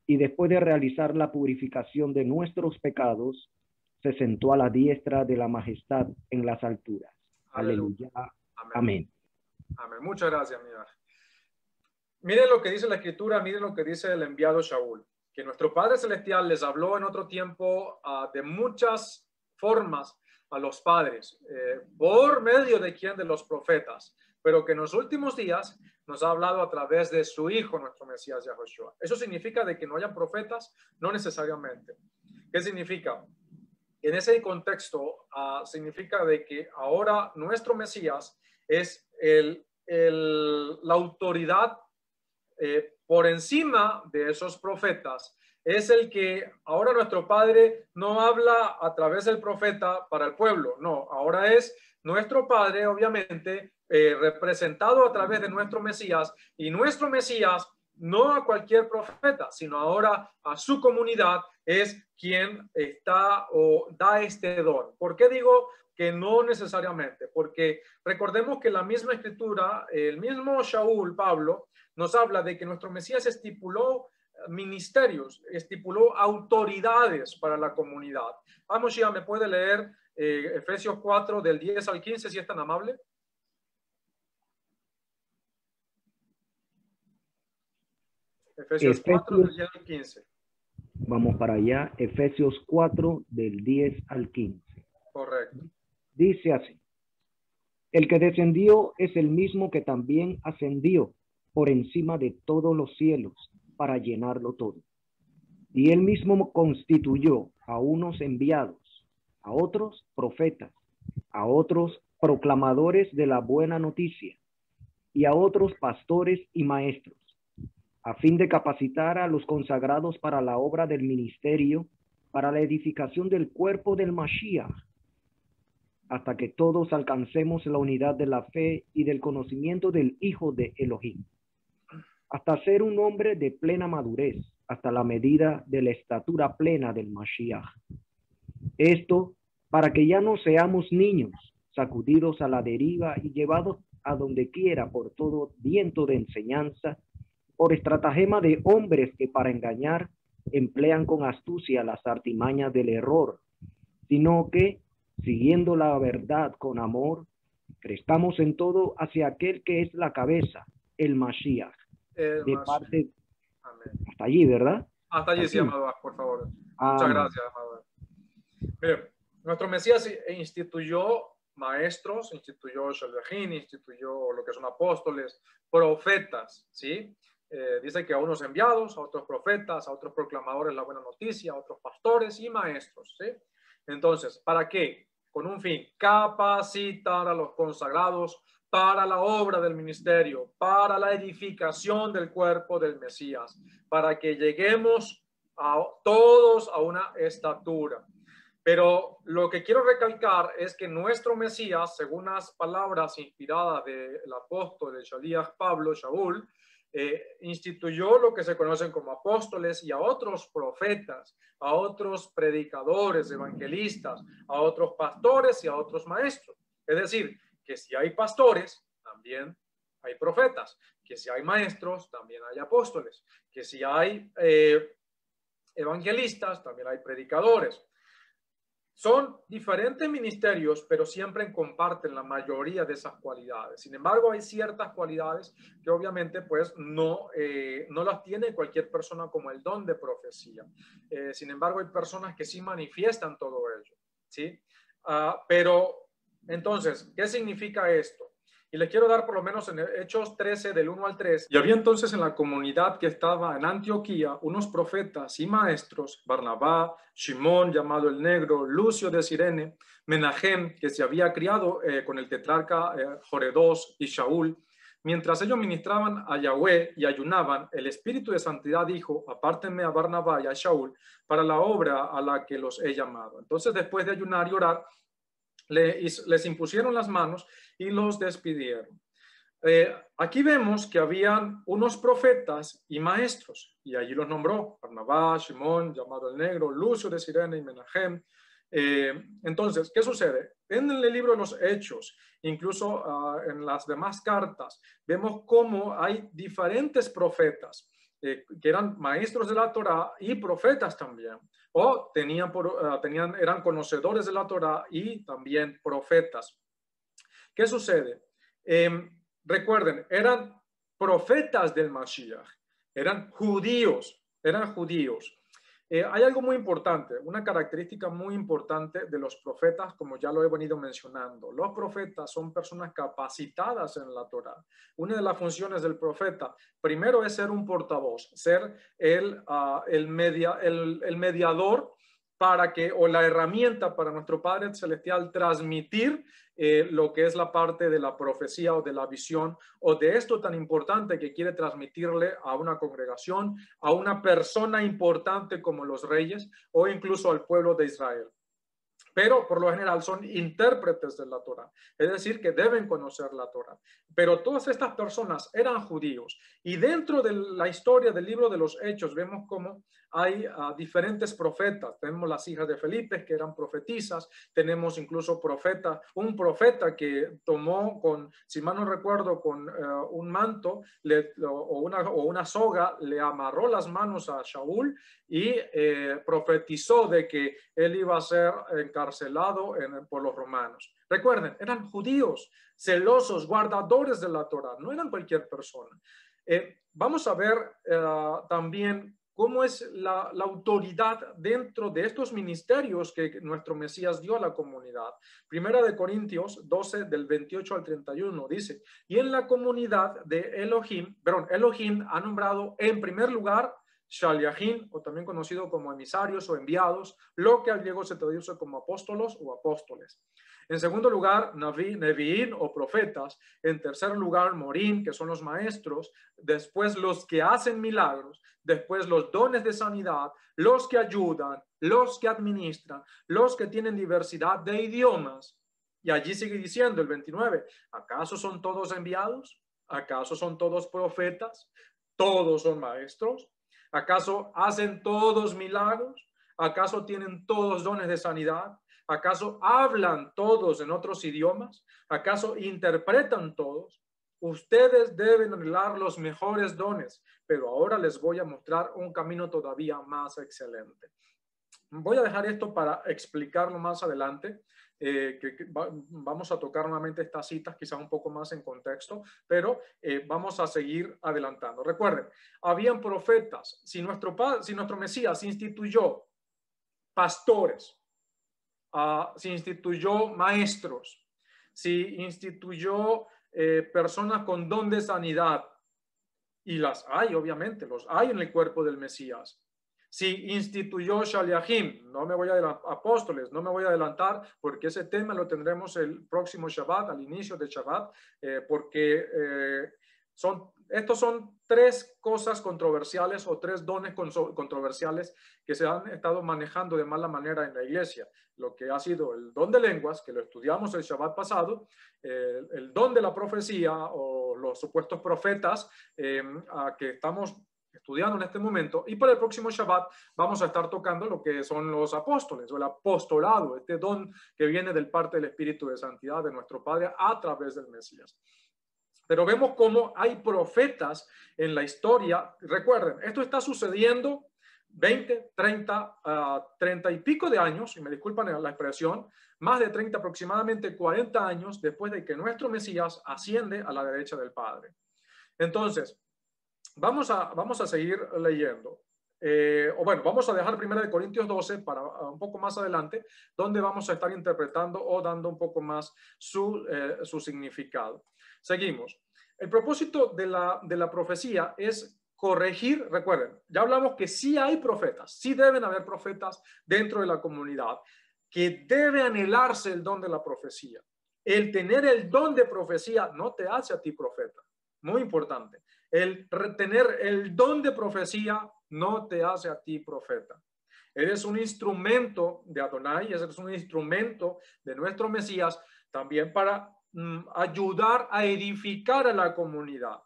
y después de realizar la purificación de nuestros pecados, se sentó a la diestra de la majestad en las alturas. Aleluya. Amén. Amén. Muchas gracias, mira. Miren lo que dice la Escritura, miren lo que dice el enviado Shaul, que nuestro Padre Celestial les habló en otro tiempo de muchas formas a los padres, por medio de quién, de los profetas, pero que en los últimos días nos ha hablado a través de su Hijo, nuestro Mesías Yahushua. ¿Eso significa de que no hayan profetas? No necesariamente. ¿Qué significa? En ese contexto, significa de que ahora nuestro Mesías es la autoridad por encima de esos profetas. Es el que ahora nuestro Padre no habla a través del profeta para el pueblo, no, ahora es nuestro Padre, obviamente, representado a través de nuestro Mesías, y nuestro Mesías no a cualquier profeta, sino ahora a su comunidad es quien está o da este don. ¿Por qué digo que no necesariamente? Porque recordemos que la misma Escritura, el mismo Shaul, Pablo, nos habla de que nuestro Mesías estipuló ministerios, estipuló autoridades para la comunidad. Vamos, ya me puede leer Efesios 4 del 10 al 15, si es tan amable. Efesios 4 del 10 al 15. Vamos para allá, Efesios 4 del 10 al 15. Correcto. Dice así: el que descendió es el mismo que también ascendió por encima de todos los cielos para llenarlo todo. Y él mismo constituyó a unos enviados, a otros profetas, a otros proclamadores de la buena noticia, y a otros pastores y maestros, a fin de capacitar a los consagrados para la obra del ministerio, para la edificación del cuerpo del Mashiach, hasta que todos alcancemos la unidad de la fe y del conocimiento del Hijo de Elohim, hasta ser un hombre de plena madurez, hasta la medida de la estatura plena del Mashiach. Esto para que ya no seamos niños, sacudidos a la deriva y llevados a donde quiera por todo viento de enseñanza, por estratagema de hombres que para engañar emplean con astucia las artimañas del error, sino que, siguiendo la verdad con amor, crezcamos en todo hacia aquel que es la cabeza, el Mashiach. Parte, amén. Hasta allí, ¿verdad? Hasta allí, sí, amado, por favor. Muchas gracias, amado. Mire, nuestro Mesías instituyó maestros, instituyó Shalvejin, instituyó lo que son apóstoles, profetas, ¿sí? Dice que a unos enviados, a otros profetas, a otros proclamadores la buena noticia, a otros pastores y maestros, ¿sí? Entonces, ¿para qué? Con un fin, capacitar a los consagrados para la obra del ministerio, para la edificación del cuerpo del Mesías, para que lleguemos a todos a una estatura. Pero lo que quiero recalcar es que nuestro Mesías, según las palabras inspiradas del apóstol, el Shaliach Pablo, Shaul, instituyó lo que se conocen como apóstoles y a otros profetas, a otros predicadores, evangelistas, a otros pastores y a otros maestros. Es decir, que si hay pastores, también hay profetas, que si hay maestros, también hay apóstoles, que si hay evangelistas, también hay predicadores. Son diferentes ministerios, pero siempre comparten la mayoría de esas cualidades. Sin embargo, hay ciertas cualidades que obviamente pues no las tiene cualquier persona, como el don de profecía. Sin embargo, hay personas que sí manifiestan todo ello, ¿sí? Pero entonces, ¿qué significa esto? Y les quiero dar por lo menos en Hechos 13, del 1 al 3. Y había entonces en la comunidad que estaba en Antioquía unos profetas y maestros, Barnabá, Simón, llamado el Negro, Lucio de Cirene, Menahem, que se había criado con el tetrarca Joredós y Shaul. Mientras ellos ministraban a Yahweh y ayunaban, el Espíritu de Santidad dijo, apártenme a Barnabá y a Shaul para la obra a la que los he llamado. Entonces, después de ayunar y orar, les impusieron las manos y los despidieron. Aquí vemos que habían unos profetas y maestros, y allí los nombró, Barnabá, Simón, llamado el Negro, Lucio de Cirene y Menahem. Entonces, ¿qué sucede? En el libro de los Hechos, incluso en las demás cartas, vemos cómo hay diferentes profetas que eran maestros de la Torá y profetas también, o eran conocedores de la Torá y también profetas. ¿Qué sucede? Recuerden, eran profetas del Mashiach, eran judíos. Hay algo muy importante, una característica muy importante de los profetas, como ya lo he venido mencionando. Los profetas son personas capacitadas en la Torá. Una de las funciones del profeta, primero, es ser un portavoz, ser el mediador para que, o la herramienta para nuestro Padre Celestial transmitir lo que es la parte de la profecía o de la visión o de esto tan importante que quiere transmitirle a una congregación, a una persona importante como los reyes o incluso al pueblo de Israel. Pero por lo general son intérpretes de la Torá, es decir, que deben conocer la Torá. Pero todas estas personas eran judíos y dentro de la historia del libro de los Hechos vemos cómo hay diferentes profetas. Tenemos las hijas de Felipe que eran profetisas, tenemos incluso un profeta que tomó con, si mal no recuerdo, con un manto o una soga, le amarró las manos a Shaul y profetizó de que él iba a ser encarcelado por los romanos. Recuerden, eran judíos, celosos, guardadores de la Torá, no eran cualquier persona. Vamos a ver también cómo es la autoridad dentro de estos ministerios que nuestro Mesías dio a la comunidad. Primera de Corintios 12, del 28 al 31, dice, y en la comunidad de Elohim ha nombrado en primer lugar Shaliachim, o también conocido como emisarios o enviados, lo que al griego se traduce como apóstolos o apóstoles. En segundo lugar, Neviín o profetas. En tercer lugar, Morín, que son los maestros. Después, los que hacen milagros. Después, los dones de sanidad, los que ayudan, los que administran, los que tienen diversidad de idiomas. Y allí sigue diciendo el 29, ¿acaso son todos enviados? ¿Acaso son todos profetas? ¿Todos son maestros? ¿Acaso hacen todos milagros? ¿Acaso tienen todos dones de sanidad? ¿Acaso hablan todos en otros idiomas? ¿Acaso interpretan todos? Ustedes deben anhelar los mejores dones, pero ahora les voy a mostrar un camino todavía más excelente. Voy a dejar esto para explicarlo más adelante. Vamos a tocar nuevamente estas citas quizás un poco más en contexto, pero vamos a seguir adelantando. Recuerden, habían profetas. Si nuestro Mesías instituyó pastores, se instituyó maestros, si instituyó personas con don de sanidad, y las hay, obviamente, los hay en el cuerpo del Mesías. Si instituyó Shaliachim, no me voy a adelantar, apóstoles, no me voy a adelantar porque ese tema lo tendremos el próximo Shabbat, al inicio de Shabbat, porque estos son tres cosas controversiales o tres dones controversiales que se han estado manejando de mala manera en la iglesia. Lo que ha sido el don de lenguas, que lo estudiamos el Shabbat pasado, el don de la profecía o los supuestos profetas que estamos estudiando en este momento, y para el próximo Shabbat vamos a estar tocando lo que son los apóstoles o el apostolado, este don que viene del parte del Espíritu de Santidad de nuestro Padre a través del Mesías. Pero vemos cómo hay profetas en la historia. Recuerden, esto está sucediendo 20, 30 y pico de años, y me disculpan la expresión, más de 30, aproximadamente 40 años después de que nuestro Mesías asciende a la derecha del Padre. Entonces, vamos a seguir leyendo. Vamos a dejar 1 Corintios 12 para un poco más adelante, donde vamos a estar interpretando o dando un poco más su significado. Seguimos. El propósito de la profecía es corregir. Recuerden, ya hablamos que sí hay profetas, sí deben haber profetas dentro de la comunidad, que debe anhelarse el don de la profecía. El tener el don de profecía no te hace a ti profeta. Muy importante. El tener el don de profecía no te hace a ti profeta. Eres un instrumento de Adonai, eres un instrumento de nuestro Mesías también para ayudar a edificar a la comunidad.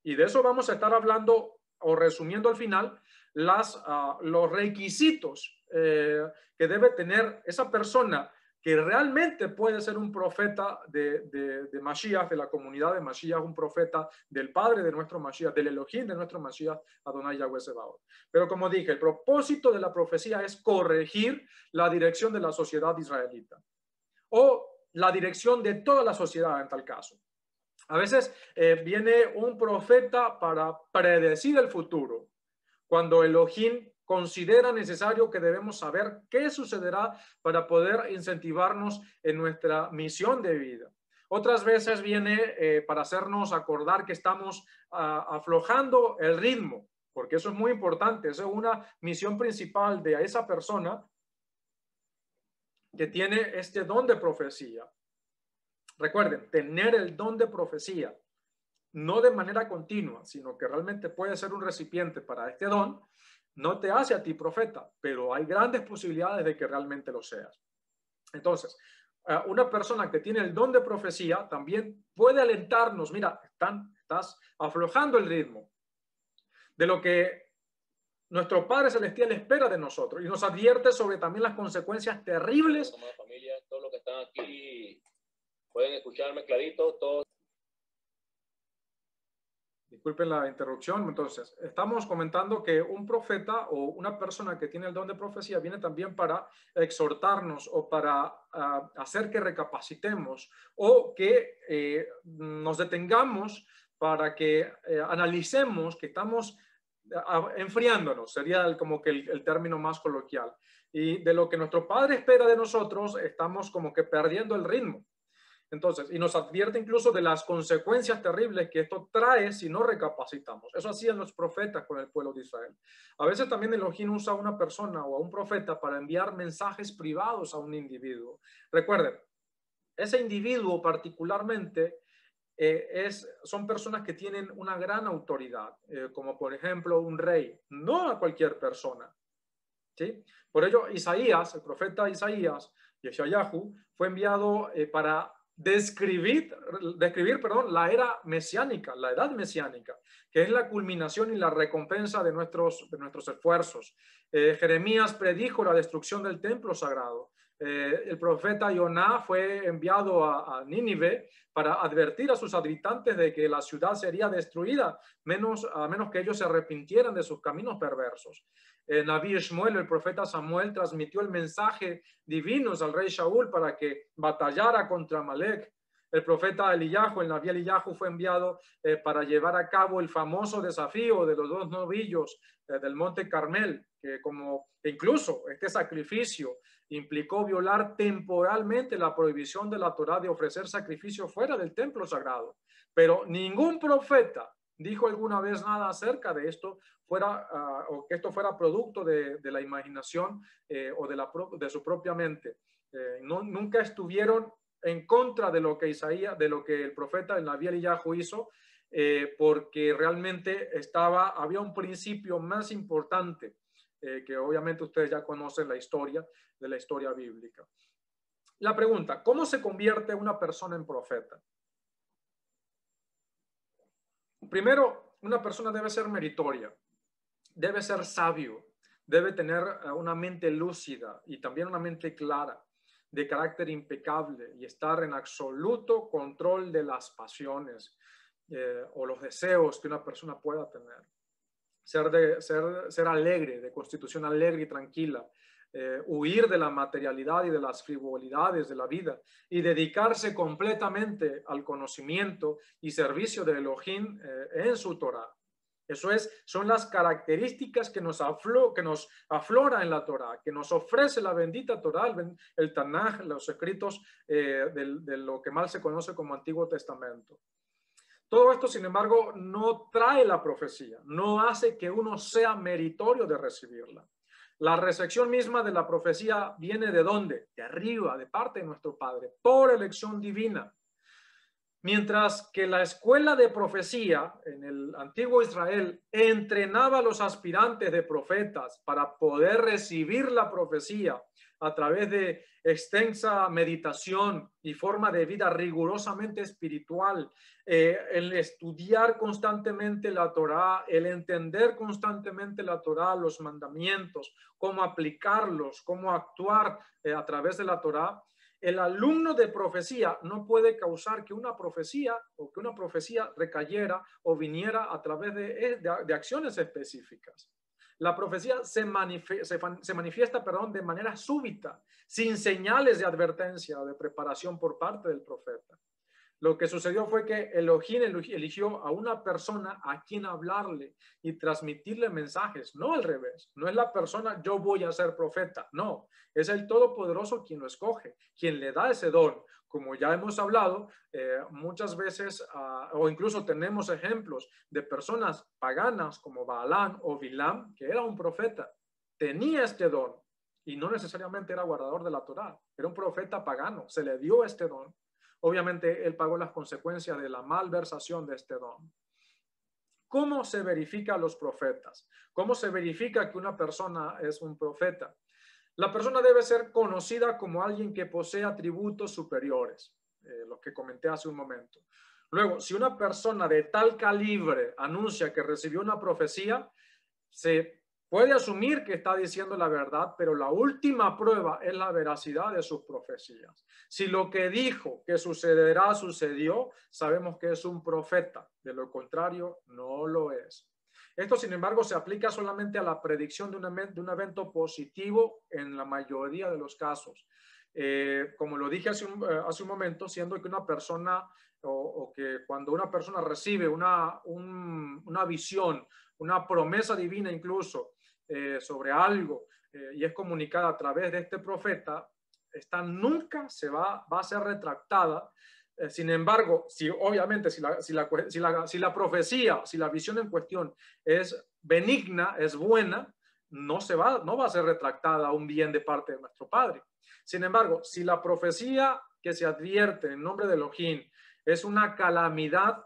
Y de eso vamos a estar hablando o resumiendo al final los requisitos que debe tener esa persona que realmente puede ser un profeta de Mashiach, de la comunidad de Mashiach, un profeta del Padre de nuestro Mashiach, del Elohim de nuestro Mashiach, Adonai Yahweh Sebaot. Pero como dije, el propósito de la profecía es corregir la dirección de la sociedad israelita o la dirección de toda la sociedad en tal caso. A veces viene un profeta para predecir el futuro, cuando Elohim considera necesario que debemos saber qué sucederá para poder incentivarnos en nuestra misión de vida. Otras veces viene para hacernos acordar que estamos aflojando el ritmo, porque eso es muy importante. Esa es una misión principal de esa persona que tiene este don de profecía. Recuerden, tener el don de profecía, no de manera continua, sino que realmente puede ser un recipiente para este don, no te hace a ti profeta, pero hay grandes posibilidades de que realmente lo seas. Entonces, una persona que tiene el don de profecía también puede alentarnos. Mira, estás aflojando el ritmo de lo que nuestro Padre Celestial espera de nosotros y nos advierte sobre también las consecuencias terribles. Familia, todos los que están aquí pueden escucharme clarito, todos. Disculpen la interrupción. Entonces, estamos comentando que un profeta o una persona que tiene el don de profecía viene también para exhortarnos o para hacer que recapacitemos o que nos detengamos para que analicemos que estamos enfriándonos, sería como que el término más coloquial. Y de lo que nuestro Padre espera de nosotros, estamos como que perdiendo el ritmo. Entonces, y nos advierte incluso de las consecuencias terribles que esto trae si no recapacitamos. Eso hacían los profetas con el pueblo de Israel. A veces también Elohim usa a una persona o a un profeta para enviar mensajes privados a un individuo. Recuerden, ese individuo particularmente son personas que tienen una gran autoridad, como por ejemplo un rey, no a cualquier persona. ¿Sí? Por ello, Isaías, el profeta Isaías, Yeshayahu, fue enviado para describir la era mesiánica, la edad mesiánica, que es la culminación y la recompensa de nuestros esfuerzos. Jeremías predijo la destrucción del templo sagrado. El profeta Yoná fue enviado a Nínive para advertir a sus habitantes de que la ciudad sería destruida, a menos que ellos se arrepintieran de sus caminos perversos. Naví Shmuel, el profeta Samuel, transmitió el mensaje divino al rey Shaul para que batallara contra Amalek. El profeta Eliyahu, el Naví Eliyahu, fue enviado para llevar a cabo el famoso desafío de los 2 novillos del monte Carmel, que incluso este sacrificio implicó violar temporalmente la prohibición de la Torá de ofrecer sacrificio fuera del templo sagrado. Pero ningún profeta dijo alguna vez nada acerca de esto, o que esto fuera producto de la imaginación o de su propia mente. Nunca estuvieron en contra de lo que Isaías, de lo que el profeta el Naví Eliyahu hizo, porque realmente había un principio más importante, que obviamente ustedes ya conocen la historia bíblica. La pregunta: ¿cómo se convierte una persona en profeta? Primero, una persona debe ser meritoria, debe ser sabio, debe tener una mente lúcida y también una mente clara, de carácter impecable, y estar en absoluto control de las pasiones o los deseos que una persona pueda tener. Ser alegre, de constitución alegre y tranquila, huir de la materialidad y de las frivolidades de la vida y dedicarse completamente al conocimiento y servicio de Elohim en su Torah. Son las características que nos aflora en la Torah, que nos ofrece la bendita Torah, el Tanaj, los escritos de lo que mal se conoce como Antiguo Testamento. Todo esto, sin embargo, no trae la profecía, no hace que uno sea meritorio de recibirla. La recepción misma de la profecía viene ¿de dónde? De arriba, de parte de nuestro Padre, por elección divina. Mientras que la escuela de profecía en el antiguo Israel entrenaba a los aspirantes de profetas para poder recibir la profecía a través de extensa meditación y forma de vida rigurosamente espiritual, el estudiar constantemente la Torá, el entender constantemente la Torá, los mandamientos, cómo aplicarlos, cómo actuar a través de la Torá. El alumno de profecía no puede causar que una profecía recayera o viniera a través de acciones específicas. La profecía se manifiesta de manera súbita, sin señales de advertencia o de preparación por parte del profeta. Lo que sucedió fue que Elohim eligió a una persona a quien hablarle y transmitirle mensajes, no al revés. No es la persona, yo voy a ser profeta, no. Es el Todopoderoso quien lo escoge, quien le da ese don. Como ya hemos hablado, muchas veces, o incluso tenemos ejemplos de personas paganas como Baalán o Bilam, que era un profeta, tenía este don y no necesariamente era guardador de la Torá, era un profeta pagano, se le dio este don. Obviamente, él pagó las consecuencias de la malversación de este don. ¿Cómo se verifica a los profetas? ¿Cómo se verifica que una persona es un profeta? La persona debe ser conocida como alguien que posee atributos superiores, los que comenté hace un momento. Luego, si una persona de tal calibre anuncia que recibió una profecía, se puede asumir que está diciendo la verdad, pero la última prueba es la veracidad de sus profecías. Si lo que dijo que sucederá sucedió, sabemos que es un profeta. De lo contrario, no lo es. Esto, sin embargo, se aplica solamente a la predicción de un evento positivo en la mayoría de los casos. Como lo dije hace un momento, siendo que una persona o que cuando una persona recibe una visión, una promesa divina incluso sobre algo y es comunicada a través de este profeta, esta nunca va a ser retractada. Sin embargo, obviamente si la profecía, si la visión en cuestión es benigna, es buena, no va a ser retractada a un bien de parte de nuestro Padre. Sin embargo, si la profecía que se advierte en nombre de Elohim es una calamidad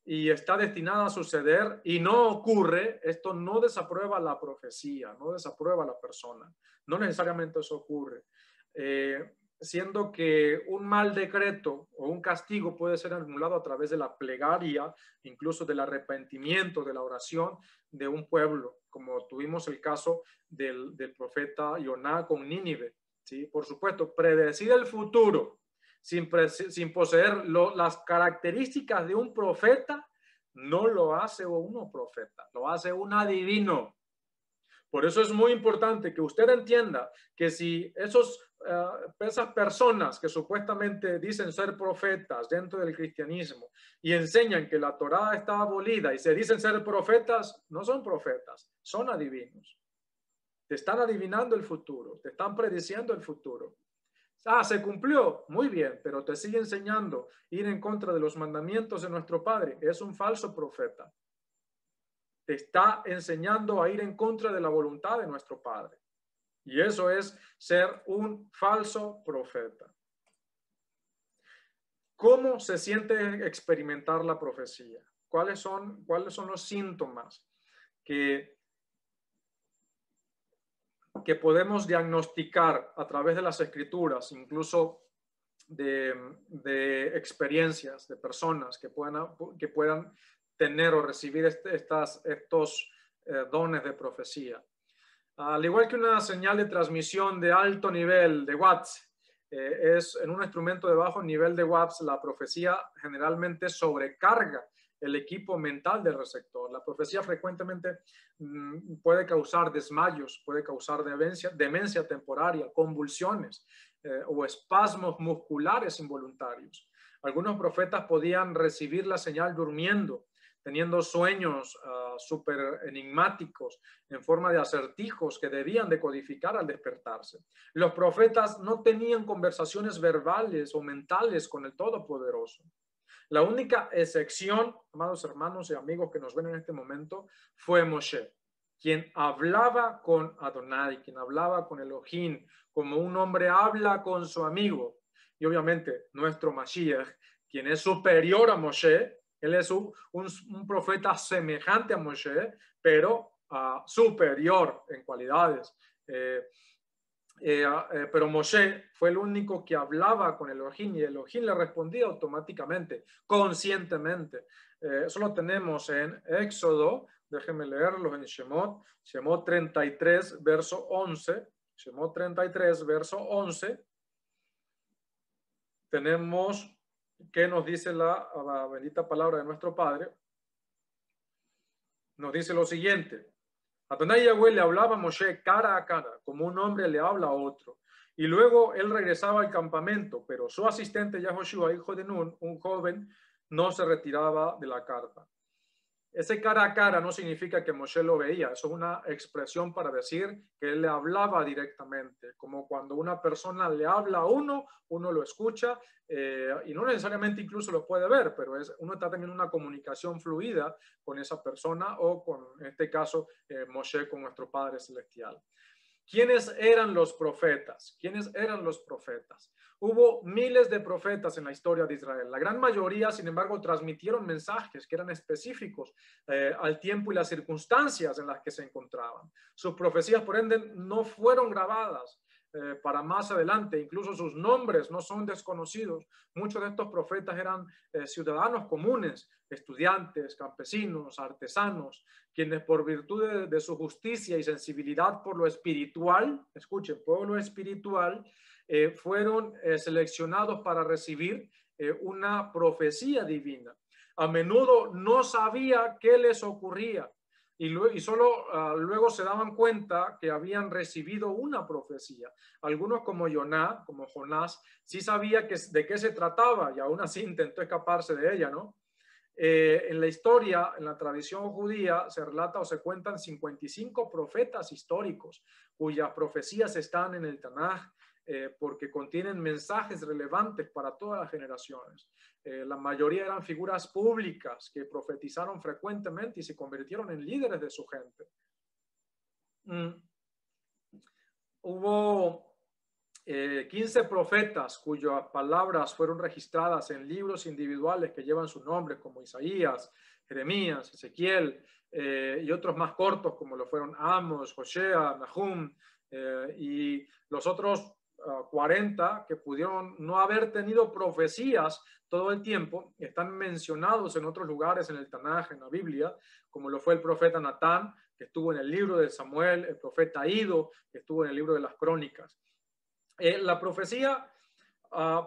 y está destinada a suceder y no ocurre, esto no desaprueba la profecía, no desaprueba la persona. No necesariamente eso ocurre. Siendo que un mal decreto o un castigo puede ser anulado a través de la plegaria, incluso del arrepentimiento, de la oración de un pueblo, como tuvimos el caso del profeta Yoná con Nínive. ¿Sí? Por supuesto, predecir el futuro sin poseer las características de un profeta, no lo hace uno profeta, lo hace un adivino. Por eso es muy importante que usted entienda que si esas personas que supuestamente dicen ser profetas dentro del cristianismo y enseñan que la Torá está abolida y se dicen ser profetas, no son profetas, son adivinos. te están adivinando el futuro, te están prediciendo el futuro. Ah, se cumplió, muy bien, pero te sigue enseñando ir en contra de los mandamientos de nuestro Padre. Es un falso profeta. Te está enseñando a ir en contra de la voluntad de nuestro Padre. Y eso es ser un falso profeta. ¿Cómo se siente experimentar la profecía? ¿Cuáles son los síntomas que podemos diagnosticar a través de las escrituras, incluso de experiencias de personas que puedan tener o recibir estos dones de profecía? Al igual que una señal de transmisión de alto nivel de watts, es en un instrumento de bajo nivel de watts, la profecía generalmente sobrecarga el equipo mental del receptor. La profecía frecuentemente puede causar desmayos, puede causar demencia temporaria, convulsiones o espasmos musculares involuntarios. Algunos profetas podían recibir la señal durmiendo, teniendo sueños súper enigmáticos en forma de acertijos que debían decodificar al despertarse. Los profetas no tenían conversaciones verbales o mentales con el Todopoderoso. La única excepción, amados hermanos y amigos que nos ven en este momento, fue Moshe, quien hablaba con Adonai, quien hablaba con Elohim, como un hombre habla con su amigo. Y obviamente nuestro Mashiach, quien es superior a Moshe, él es un profeta semejante a Moshe, pero superior en cualidades. Pero Moshe fue el único que hablaba con Elohim y Elohim le respondía automáticamente, conscientemente. Eso lo tenemos en Éxodo, déjenme leerlo en Shemot 33, verso 11. Shemot 33, verso 11. Tenemos que nos dice la bendita palabra de nuestro Padre. Nos dice lo siguiente: Adonai Yahweh le hablaba a Moshe cara a cara, como un hombre le habla a otro. Y luego él regresaba al campamento, pero su asistente Yahoshua, hijo de Nun, un joven, no se retiraba de la carpa. Ese cara a cara no significa que Moshe lo veía, eso es una expresión para decir que él le hablaba directamente, como cuando una persona le habla a uno lo escucha y no necesariamente incluso lo puede ver, pero uno está teniendo una comunicación fluida con esa persona o con, en este caso, Moshe con nuestro Padre Celestial. ¿Quiénes eran los profetas? ¿Quiénes eran los profetas? Hubo miles de profetas en la historia de Israel. La gran mayoría, sin embargo, transmitieron mensajes que eran específicos al tiempo y las circunstancias en las que se encontraban. Sus profecías, por ende, no fueron grabadas para más adelante. Incluso sus nombres no son desconocidos. Muchos de estos profetas eran ciudadanos comunes, estudiantes, campesinos, artesanos, quienes por virtud de su justicia y sensibilidad por lo espiritual, escuchen, por lo espiritual, fueron seleccionados para recibir una profecía divina. A menudo no sabía qué les ocurría y solo luego se daban cuenta que habían recibido una profecía. Algunos como Jonás, sí sabía de qué se trataba y aún así intentó escaparse de ella, ¿no? En la historia, en la tradición judía, se relata o se cuentan 55 profetas históricos cuyas profecías están en el Tanaj porque contienen mensajes relevantes para todas las generaciones. La mayoría eran figuras públicas que profetizaron frecuentemente y se convirtieron en líderes de su gente. Hubo 15 profetas cuyas palabras fueron registradas en libros individuales que llevan su nombre, como Isaías, Jeremías, Ezequiel, y otros más cortos como lo fueron Amos, Hosea, Nahum, y los otros 40 que pudieron no haber tenido profecías todo el tiempo, están mencionados en otros lugares en el Tanaj, en la Biblia, como lo fue el profeta Natán, que estuvo en el libro de Samuel, el profeta Ido, que estuvo en el libro de las Crónicas. La profecía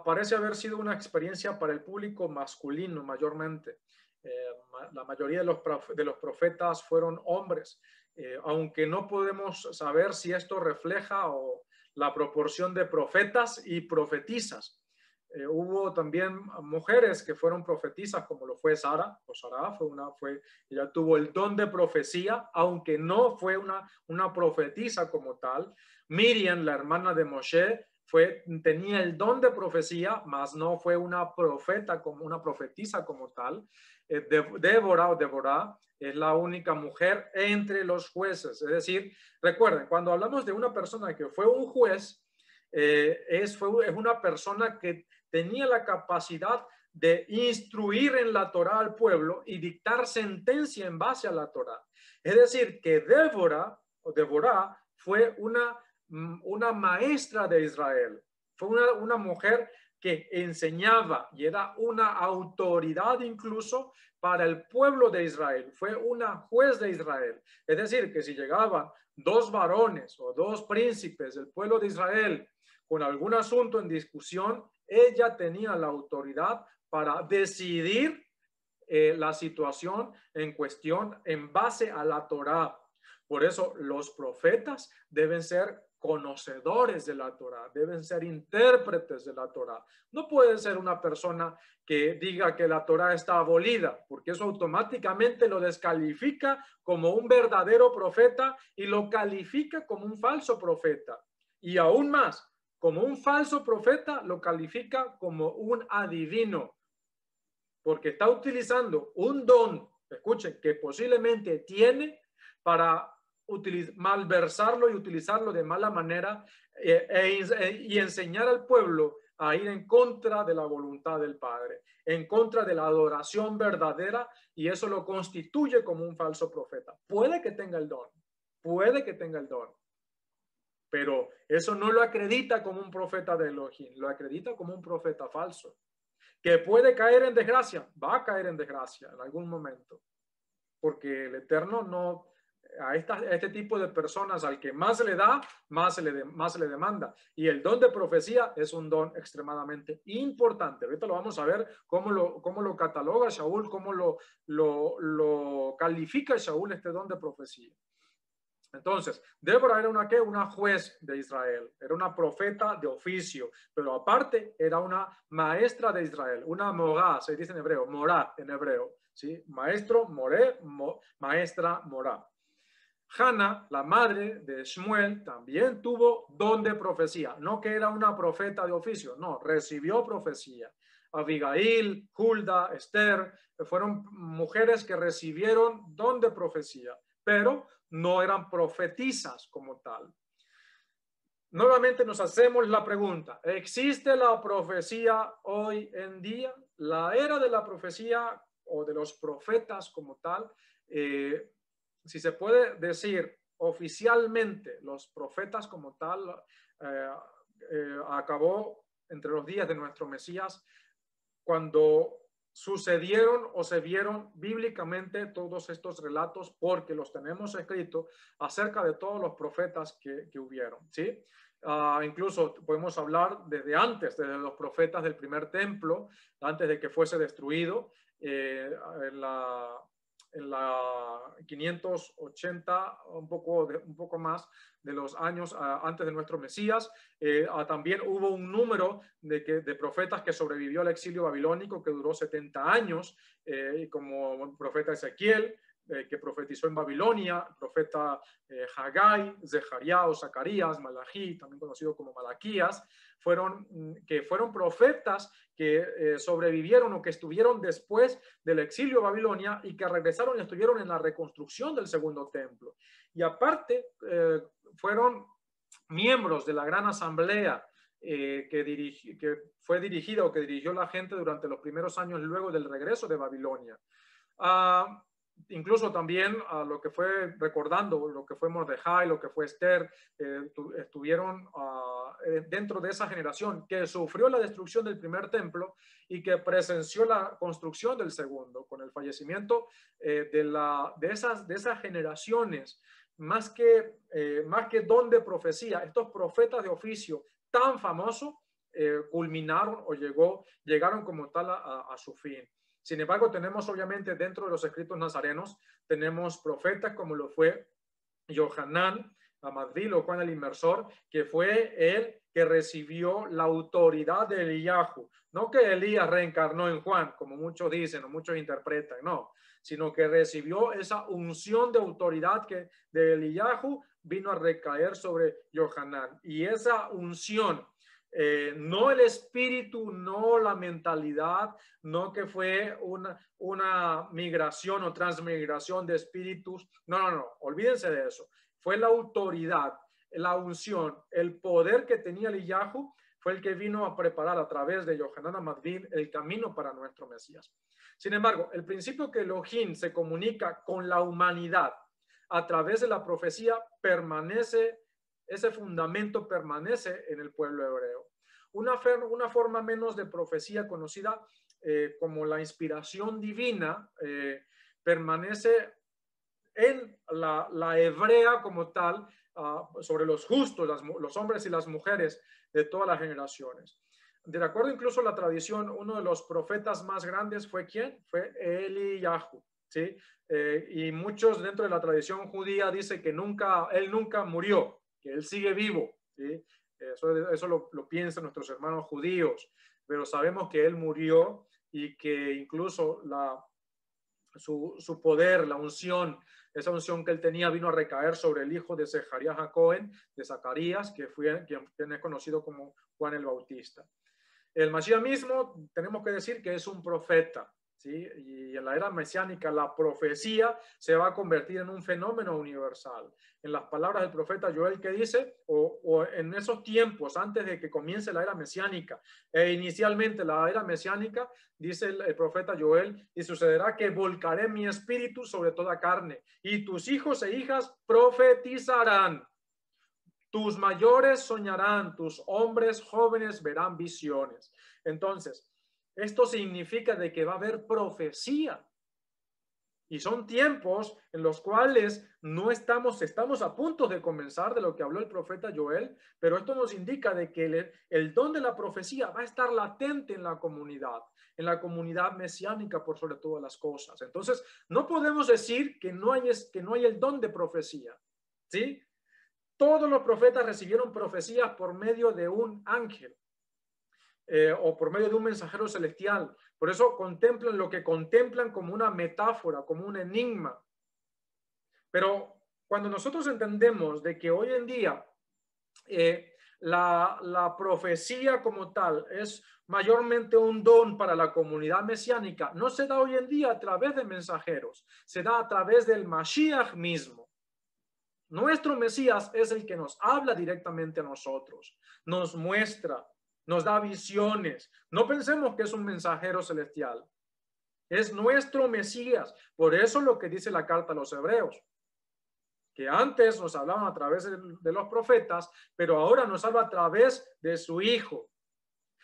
parece haber sido una experiencia para el público masculino mayormente. La mayoría de los profetas fueron hombres, aunque no podemos saber si esto refleja la proporción de profetas y profetisas. Hubo también mujeres que fueron profetisas, como lo fue Sara, ella tuvo el don de profecía, aunque no fue una profetisa como tal. Miriam, la hermana de Moshe, tenía el don de profecía, mas no fue una profeta, como una profetisa como tal. Débora es la única mujer entre los jueces. Es decir, recuerden, cuando hablamos de una persona que fue un juez, es una persona que tenía la capacidad de instruir en la Torá al pueblo y dictar sentencia en base a la Torá. Es decir, que Débora fue una maestra de Israel, fue una mujer que enseñaba y era una autoridad incluso para el pueblo de Israel, fue una juez de Israel. Es decir, que si llegaban dos varones o dos príncipes del pueblo de Israel con algún asunto en discusión, ella tenía la autoridad para decidir la situación en cuestión en base a la Torá. Por eso los profetas deben ser conocedores de la Torá, deben ser intérpretes de la Torá. No puede ser una persona que diga que la Torá está abolida, porque eso automáticamente lo descalifica como un verdadero profeta y lo califica como un falso profeta. Y aún más, como un falso profeta, lo califica como un adivino, porque está utilizando un don, escuchen, que posiblemente tiene para malversarlo y utilizarlo de mala manera y enseñar al pueblo a ir en contra de la voluntad del Padre, en contra de la adoración verdadera, y eso lo constituye como un falso profeta. Puede que tenga el don, pero eso no lo acredita como un profeta de Elohim, lo acredita como un profeta falso, que puede caer en desgracia, va a caer en desgracia en algún momento, porque el Eterno no, a este tipo de personas, al que más se le da, más se le demanda. Y el don de profecía es un don extremadamente importante. Ahorita lo vamos a ver cómo lo cataloga Shaul, cómo lo califica Shaul este don de profecía. Entonces, Débora era una juez de Israel, era una profeta de oficio, pero aparte era una maestra de Israel, una morá, se dice en hebreo, morá en hebreo, ¿sí? Maestro, moré, maestra, morá. Hannah, la madre de Shmuel, también tuvo don de profecía, no que era una profeta de oficio, no, recibió profecía. Abigail, Hulda, Esther, fueron mujeres que recibieron don de profecía, pero no eran profetisas como tal. Nuevamente nos hacemos la pregunta, ¿existe la profecía hoy en día? La era de la profecía o de los profetas como tal, si se puede decir oficialmente, los profetas como tal, acabó entre los días de nuestro Mesías, cuando sucedieron o se vieron bíblicamente todos estos relatos, porque los tenemos escritos acerca de todos los profetas que hubieron, ¿sí? Incluso podemos hablar desde antes, desde los profetas del primer templo, antes de que fuese destruido, en la 580, un poco más de los años antes de nuestro Mesías. También hubo un número de profetas que sobrevivió al exilio babilónico, que duró 70 años, como el profeta Ezequiel, que profetizó en Babilonia, el profeta Haggai, Zeharías, Zacarías, Malají, también conocido como Malaquías, fueron profetas que sobrevivieron o que estuvieron después del exilio a Babilonia y que regresaron y estuvieron en la reconstrucción del segundo templo. Y aparte, fueron miembros de la gran asamblea que fue dirigida o que dirigió la gente durante los primeros años luego del regreso de Babilonia. Incluso también lo que fue recordando, lo que fue Mordejai, lo que fue Esther, estuvieron dentro de esa generación que sufrió la destrucción del primer templo y que presenció la construcción del segundo, con el fallecimiento de esas generaciones. Más que don de profecía, estos profetas de oficio tan famosos culminaron o llegaron como tal a su fin. Sin embargo, tenemos obviamente dentro de los escritos nazarenos, tenemos profetas como lo fue Yohanan, Amadvil o Juan el Inmersor, que fue el que recibió la autoridad de Eliyahu. No que Elías reencarnó en Juan, como muchos dicen o muchos interpretan, no, sino que recibió esa unción de autoridad que de Eliyahu vino a recaer sobre Yohanan. Y esa unción, no el espíritu, no la mentalidad, no que fue una migración o transmigración de espíritus. No, olvídense de eso. Fue la autoridad, la unción, el poder que tenía Eliyahu fue el que vino a preparar a través de Yohanan Amadvil el camino para nuestro Mesías. Sin embargo, el principio que Elohim se comunica con la humanidad a través de la profecía permanece, ese fundamento permanece en el pueblo hebreo. Una forma menos de profecía conocida como la inspiración divina permanece en la hebrea como tal, sobre los justos, los hombres y las mujeres de todas las generaciones. De acuerdo incluso a la tradición, uno de los profetas más grandes fue ¿quién? Fue Eliyahu, ¿sí? Y muchos dentro de la tradición judía dicen que él nunca murió, que él sigue vivo, ¿sí? Eso lo piensan nuestros hermanos judíos, pero sabemos que él murió y que incluso su poder, la unción, esa unción que él tenía vino a recaer sobre el hijo de Zacarías Cohen, de Zacarías, que fue quien es conocido como Juan el Bautista. El Mashiach mismo tenemos que decir que es un profeta, ¿sí? Y en la era mesiánica la profecía se va a convertir en un fenómeno universal. En las palabras del profeta Joel que dice, o en esos tiempos antes de que comience la era mesiánica e inicialmente la era mesiánica, dice el profeta Joel, y sucederá que volcaré mi espíritu sobre toda carne y tus hijos e hijas profetizarán. Tus mayores soñarán, tus hombres jóvenes verán visiones. Entonces, esto significa de que va a haber profecía. Y son tiempos en los cuales no estamos a punto de comenzar de lo que habló el profeta Joel, pero esto nos indica de que el don de la profecía va a estar latente en la comunidad mesiánica por sobre todas las cosas. Entonces, no podemos decir que no hay el don de profecía, ¿sí? Todos los profetas recibieron profecías por medio de un ángel o por medio de un mensajero celestial. Por eso contemplan lo que contemplan como una metáfora, como un enigma. Pero cuando nosotros entendemos de que hoy en día la profecía como tal es mayormente un don para la comunidad mesiánica, no se da hoy en día a través de mensajeros, se da a través del Mashiach mismo. Nuestro Mesías es el que nos habla directamente a nosotros, nos muestra, nos da visiones. No pensemos que es un mensajero celestial. Es nuestro Mesías. Por eso lo que dice la carta a los hebreos, que antes nos hablaban a través de los profetas, pero ahora nos habla a través de su Hijo.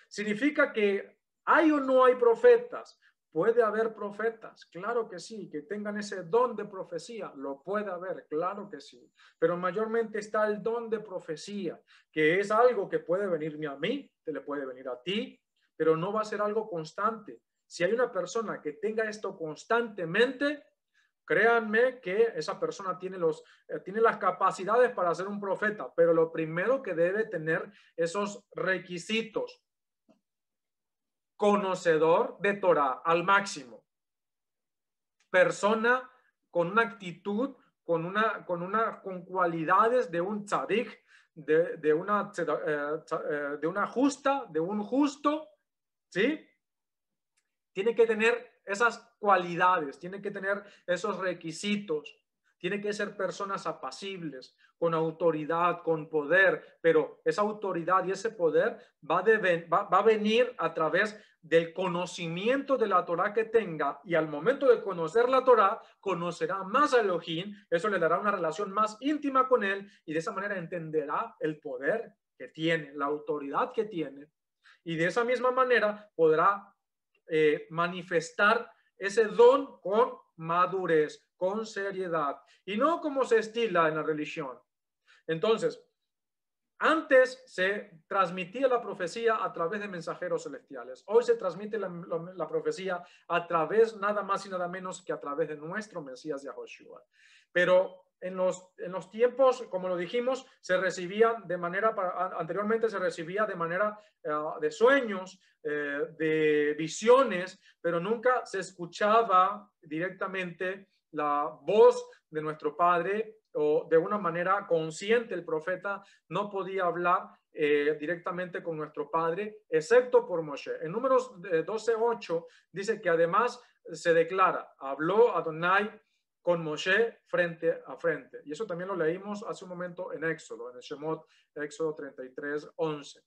Significa que hay o no hay profetas. ¿Puede haber profetas? Claro que sí, que tengan ese don de profecía, lo puede haber, claro que sí, pero mayormente está el don de profecía, que es algo que puede venirme a mí, te le puede venir a ti, pero no va a ser algo constante. Si hay una persona que tenga esto constantemente, créanme que esa persona tiene las capacidades para ser un profeta, pero lo primero que debe tener esos requisitos: conocedor de Torah al máximo, persona con una actitud, con cualidades de un tzadik, de una justa, de un justo, ¿sí? Tiene que tener esas cualidades, tiene que tener esos requisitos. Tiene que ser personas apacibles, con autoridad, con poder, pero esa autoridad y ese poder va a venir a través del conocimiento de la Torah que tenga, y al momento de conocer la Torah, conocerá más a Elohim, eso le dará una relación más íntima con él, y de esa manera entenderá el poder que tiene, la autoridad que tiene, y de esa misma manera podrá manifestar ese don con madurez, con seriedad, y no como se estila en la religión. Entonces, antes se transmitía la profecía a través de mensajeros celestiales. Hoy se transmite la profecía a través nada más y nada menos que a través de nuestro Mesías Yahoshua. Pero en los tiempos, como lo dijimos, se recibía de manera, anteriormente se recibía de manera de sueños, de visiones, pero nunca se escuchaba directamente la voz de nuestro Padre, o de una manera consciente el profeta no podía hablar directamente con nuestro Padre, excepto por Moshe. En Números 12:8 dice que además se declara, habló Adonai con Moshe frente a frente. Y eso también lo leímos hace un momento en Éxodo, en el Shemot, Éxodo 33:11.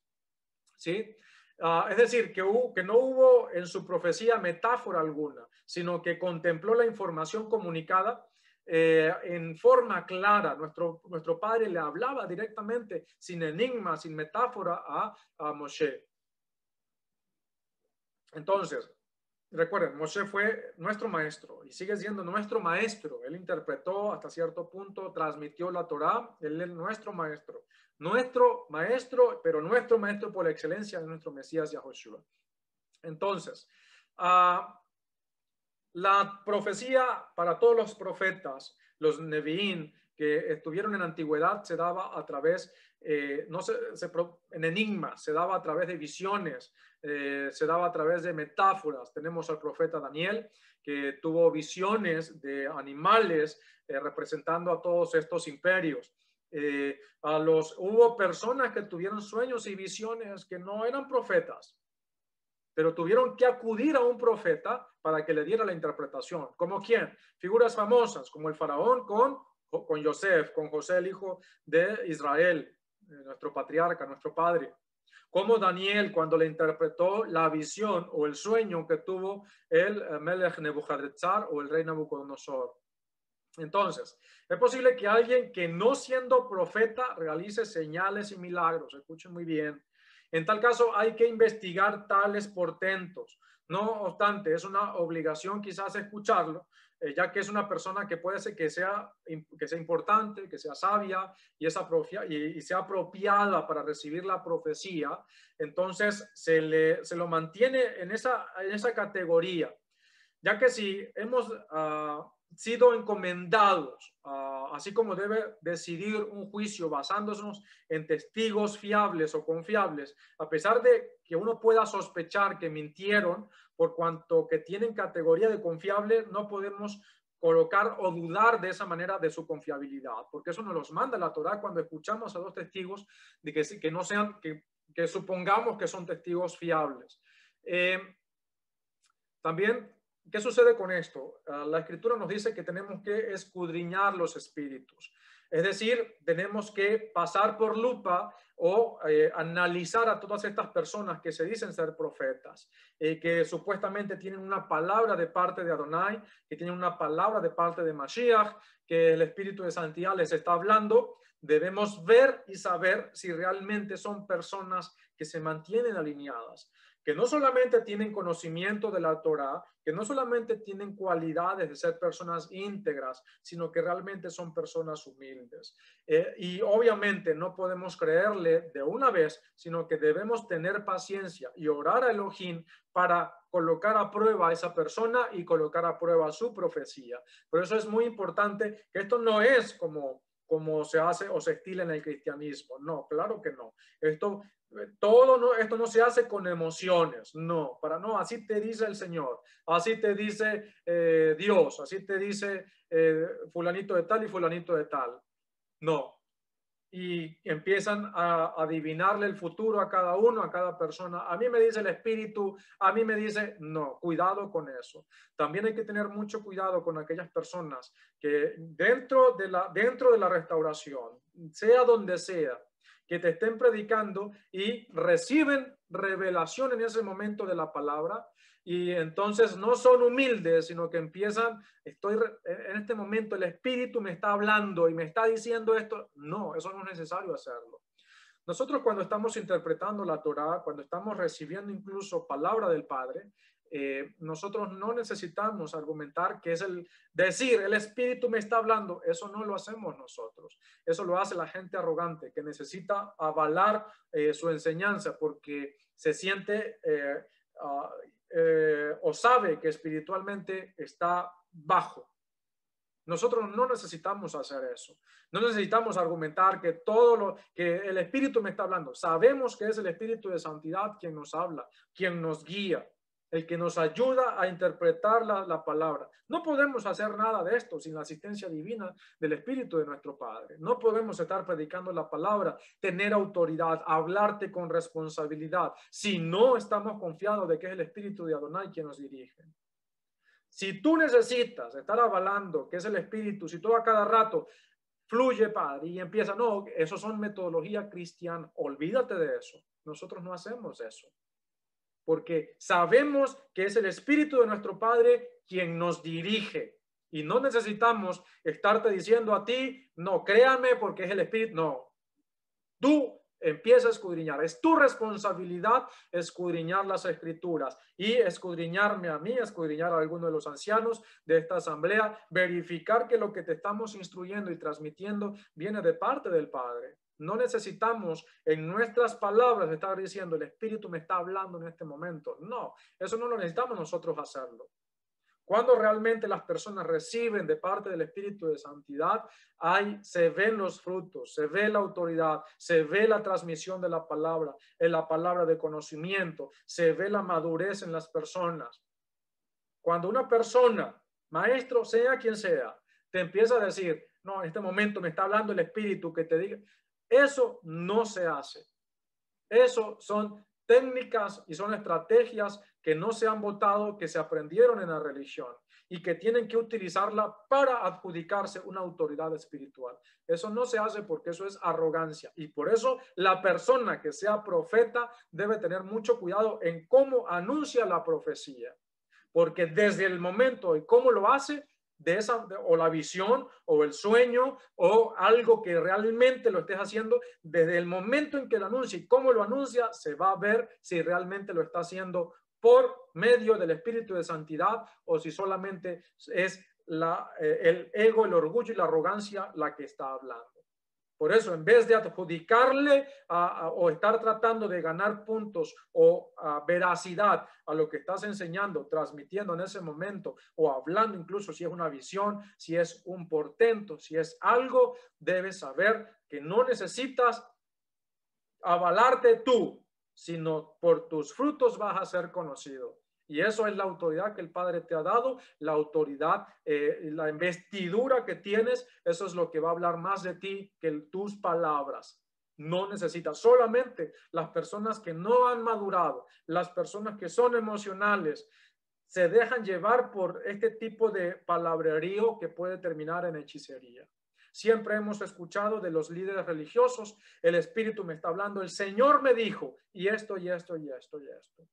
¿Sí? Es decir, que no hubo en su profecía metáfora alguna, sino que contempló la información comunicada en forma clara. Nuestro Padre le hablaba directamente, sin enigma, sin metáfora, a Moshe. Entonces, recuerden, Moshe fue nuestro maestro y sigue siendo nuestro maestro. Él interpretó hasta cierto punto, transmitió la Torá. Él es nuestro maestro. Nuestro maestro, pero nuestro maestro por excelencia es nuestro Mesías Yahoshua. Entonces, la profecía para todos los profetas, los Neviín que estuvieron en la antigüedad, se daba a través, en enigmas, se daba a través de visiones, se daba a través de metáforas. Tenemos al profeta Daniel, que tuvo visiones de animales representando a todos estos imperios. Hubo personas que tuvieron sueños y visiones que no eran profetas, pero tuvieron que acudir a un profeta para que le diera la interpretación. ¿Como quién? Figuras famosas, como el faraón con Yosef, con José, el hijo de Israel, nuestro patriarca, nuestro padre. Como Daniel, cuando le interpretó la visión o el sueño que tuvo el Melech Nebuchadnezzar o el rey Nabucodonosor. Entonces, es posible que alguien que no siendo profeta realice señales y milagros. Escuchen muy bien. En tal caso, hay que investigar tales portentos. No obstante, es una obligación quizás escucharlo, ya que es una persona que puede ser que sea importante, que sea sabia y sea apropiada para recibir la profecía. Entonces, se lo mantiene en esa categoría, ya que si hemos sido encomendados, así como debe decidir un juicio basándonos en testigos fiables o confiables, a pesar de que uno pueda sospechar que mintieron, por cuanto que tienen categoría de confiable, no podemos colocar o dudar de esa manera de su confiabilidad, porque eso nos los manda la Torá cuando escuchamos a dos testigos de que no sean, que supongamos que son testigos fiables. También, ¿qué sucede con esto? La Escritura nos dice que tenemos que escudriñar los espíritus. Es decir, tenemos que pasar por lupa o analizar a todas estas personas que se dicen ser profetas, que supuestamente tienen una palabra de parte de Adonai, que tienen una palabra de parte de Mashiach, que el Espíritu de Santidad les está hablando. Debemos ver y saber si realmente son personas que se mantienen alineadas, que no solamente tienen conocimiento de la Torá, que no solamente tienen cualidades de ser personas íntegras, sino que realmente son personas humildes. Y obviamente no podemos creerle de una vez, sino que debemos tener paciencia y orar a Elohim para colocar a prueba a esa persona y colocar a prueba su profecía. Por eso es muy importante que esto no es como se hace o se estila en el cristianismo. No, claro que no. Esto no se hace con emociones, no, así te dice el Señor, así te dice Dios, así te dice fulanito de tal y fulanito de tal. No. Y empiezan a adivinarle el futuro a cada uno, a cada persona. A mí me dice el Espíritu, a mí me dice, no, cuidado con eso. También hay que tener mucho cuidado con aquellas personas que dentro de la restauración, sea donde sea, que te estén predicando y reciben revelación en ese momento de la palabra, y entonces no son humildes, sino que empiezan, en este momento el Espíritu me está hablando y me está diciendo esto. No, eso no es necesario hacerlo. Nosotros cuando estamos interpretando la Torá, cuando estamos recibiendo incluso palabra del Padre, nosotros no necesitamos argumentar que es el Espíritu me está hablando. Eso no lo hacemos nosotros. Eso lo hace la gente arrogante que necesita avalar su enseñanza porque se siente o sabe que espiritualmente está bajo. Nosotros no necesitamos hacer eso. No necesitamos argumentar que todo lo que el Espíritu me está hablando. Sabemos que es el Espíritu de santidad quien nos habla, quien nos guía, el que nos ayuda a interpretar la palabra. No podemos hacer nada de esto sin la asistencia divina del Espíritu de nuestro Padre. No podemos estar predicando la palabra, tener autoridad, hablarte con responsabilidad, si no estamos confiados de que es el Espíritu de Adonai quien nos dirige. Si tú necesitas estar avalando que es el Espíritu, si todo a cada rato fluye, Padre, y empieza, no, eso son metodología cristiana, olvídate de eso. Nosotros no hacemos eso, porque sabemos que es el Espíritu de nuestro Padre quien nos dirige, y no necesitamos estarte diciendo a ti, no, créame porque es el Espíritu, no. Tú empieza a escudriñar. Es tu responsabilidad escudriñar las Escrituras y escudriñarme a mí, escudriñar a alguno de los ancianos de esta asamblea, verificar que lo que te estamos instruyendo y transmitiendo viene de parte del Padre. No necesitamos en nuestras palabras estar diciendo el Espíritu me está hablando en este momento. No, eso no lo necesitamos nosotros hacerlo. Cuando realmente las personas reciben de parte del Espíritu de Santidad, se ven los frutos, se ve la autoridad, se ve la transmisión de la palabra, en la palabra de conocimiento, se ve la madurez en las personas. Cuando una persona, maestro, sea quien sea, te empieza a decir, no, en este momento me está hablando el Espíritu que te diga, eso no se hace. Eso son técnicas y son estrategias que no se han votado, que se aprendieron en la religión y que tienen que utilizarla para adjudicarse una autoridad espiritual. Eso no se hace porque eso es arrogancia, y por eso la persona que sea profeta debe tener mucho cuidado en cómo anuncia la profecía, porque desde el momento en cómo lo hace, o la visión o el sueño o algo que realmente lo estés haciendo, desde el momento en que lo anuncia y cómo lo anuncia, se va a ver si realmente lo está haciendo por medio del Espíritu de Santidad o si solamente es el ego, el orgullo y la arrogancia la que está hablando. Por eso, en vez de adjudicarle o estar tratando de ganar puntos o veracidad a lo que estás enseñando, transmitiendo en ese momento, o hablando incluso si es una visión, si es un portento, si es algo, debes saber que no necesitas avalarte tú, sino por tus frutos vas a ser conocido. Y eso es la autoridad que el Padre te ha dado, la autoridad, la investidura que tienes, eso es lo que va a hablar más de ti que tus palabras. No necesitas, solamente las personas que no han madurado, las personas que son emocionales, se dejan llevar por este tipo de palabrerío que puede terminar en hechicería. Siempre hemos escuchado de los líderes religiosos, el Espíritu me está hablando, el Señor me dijo, y esto, y esto, y esto, y esto.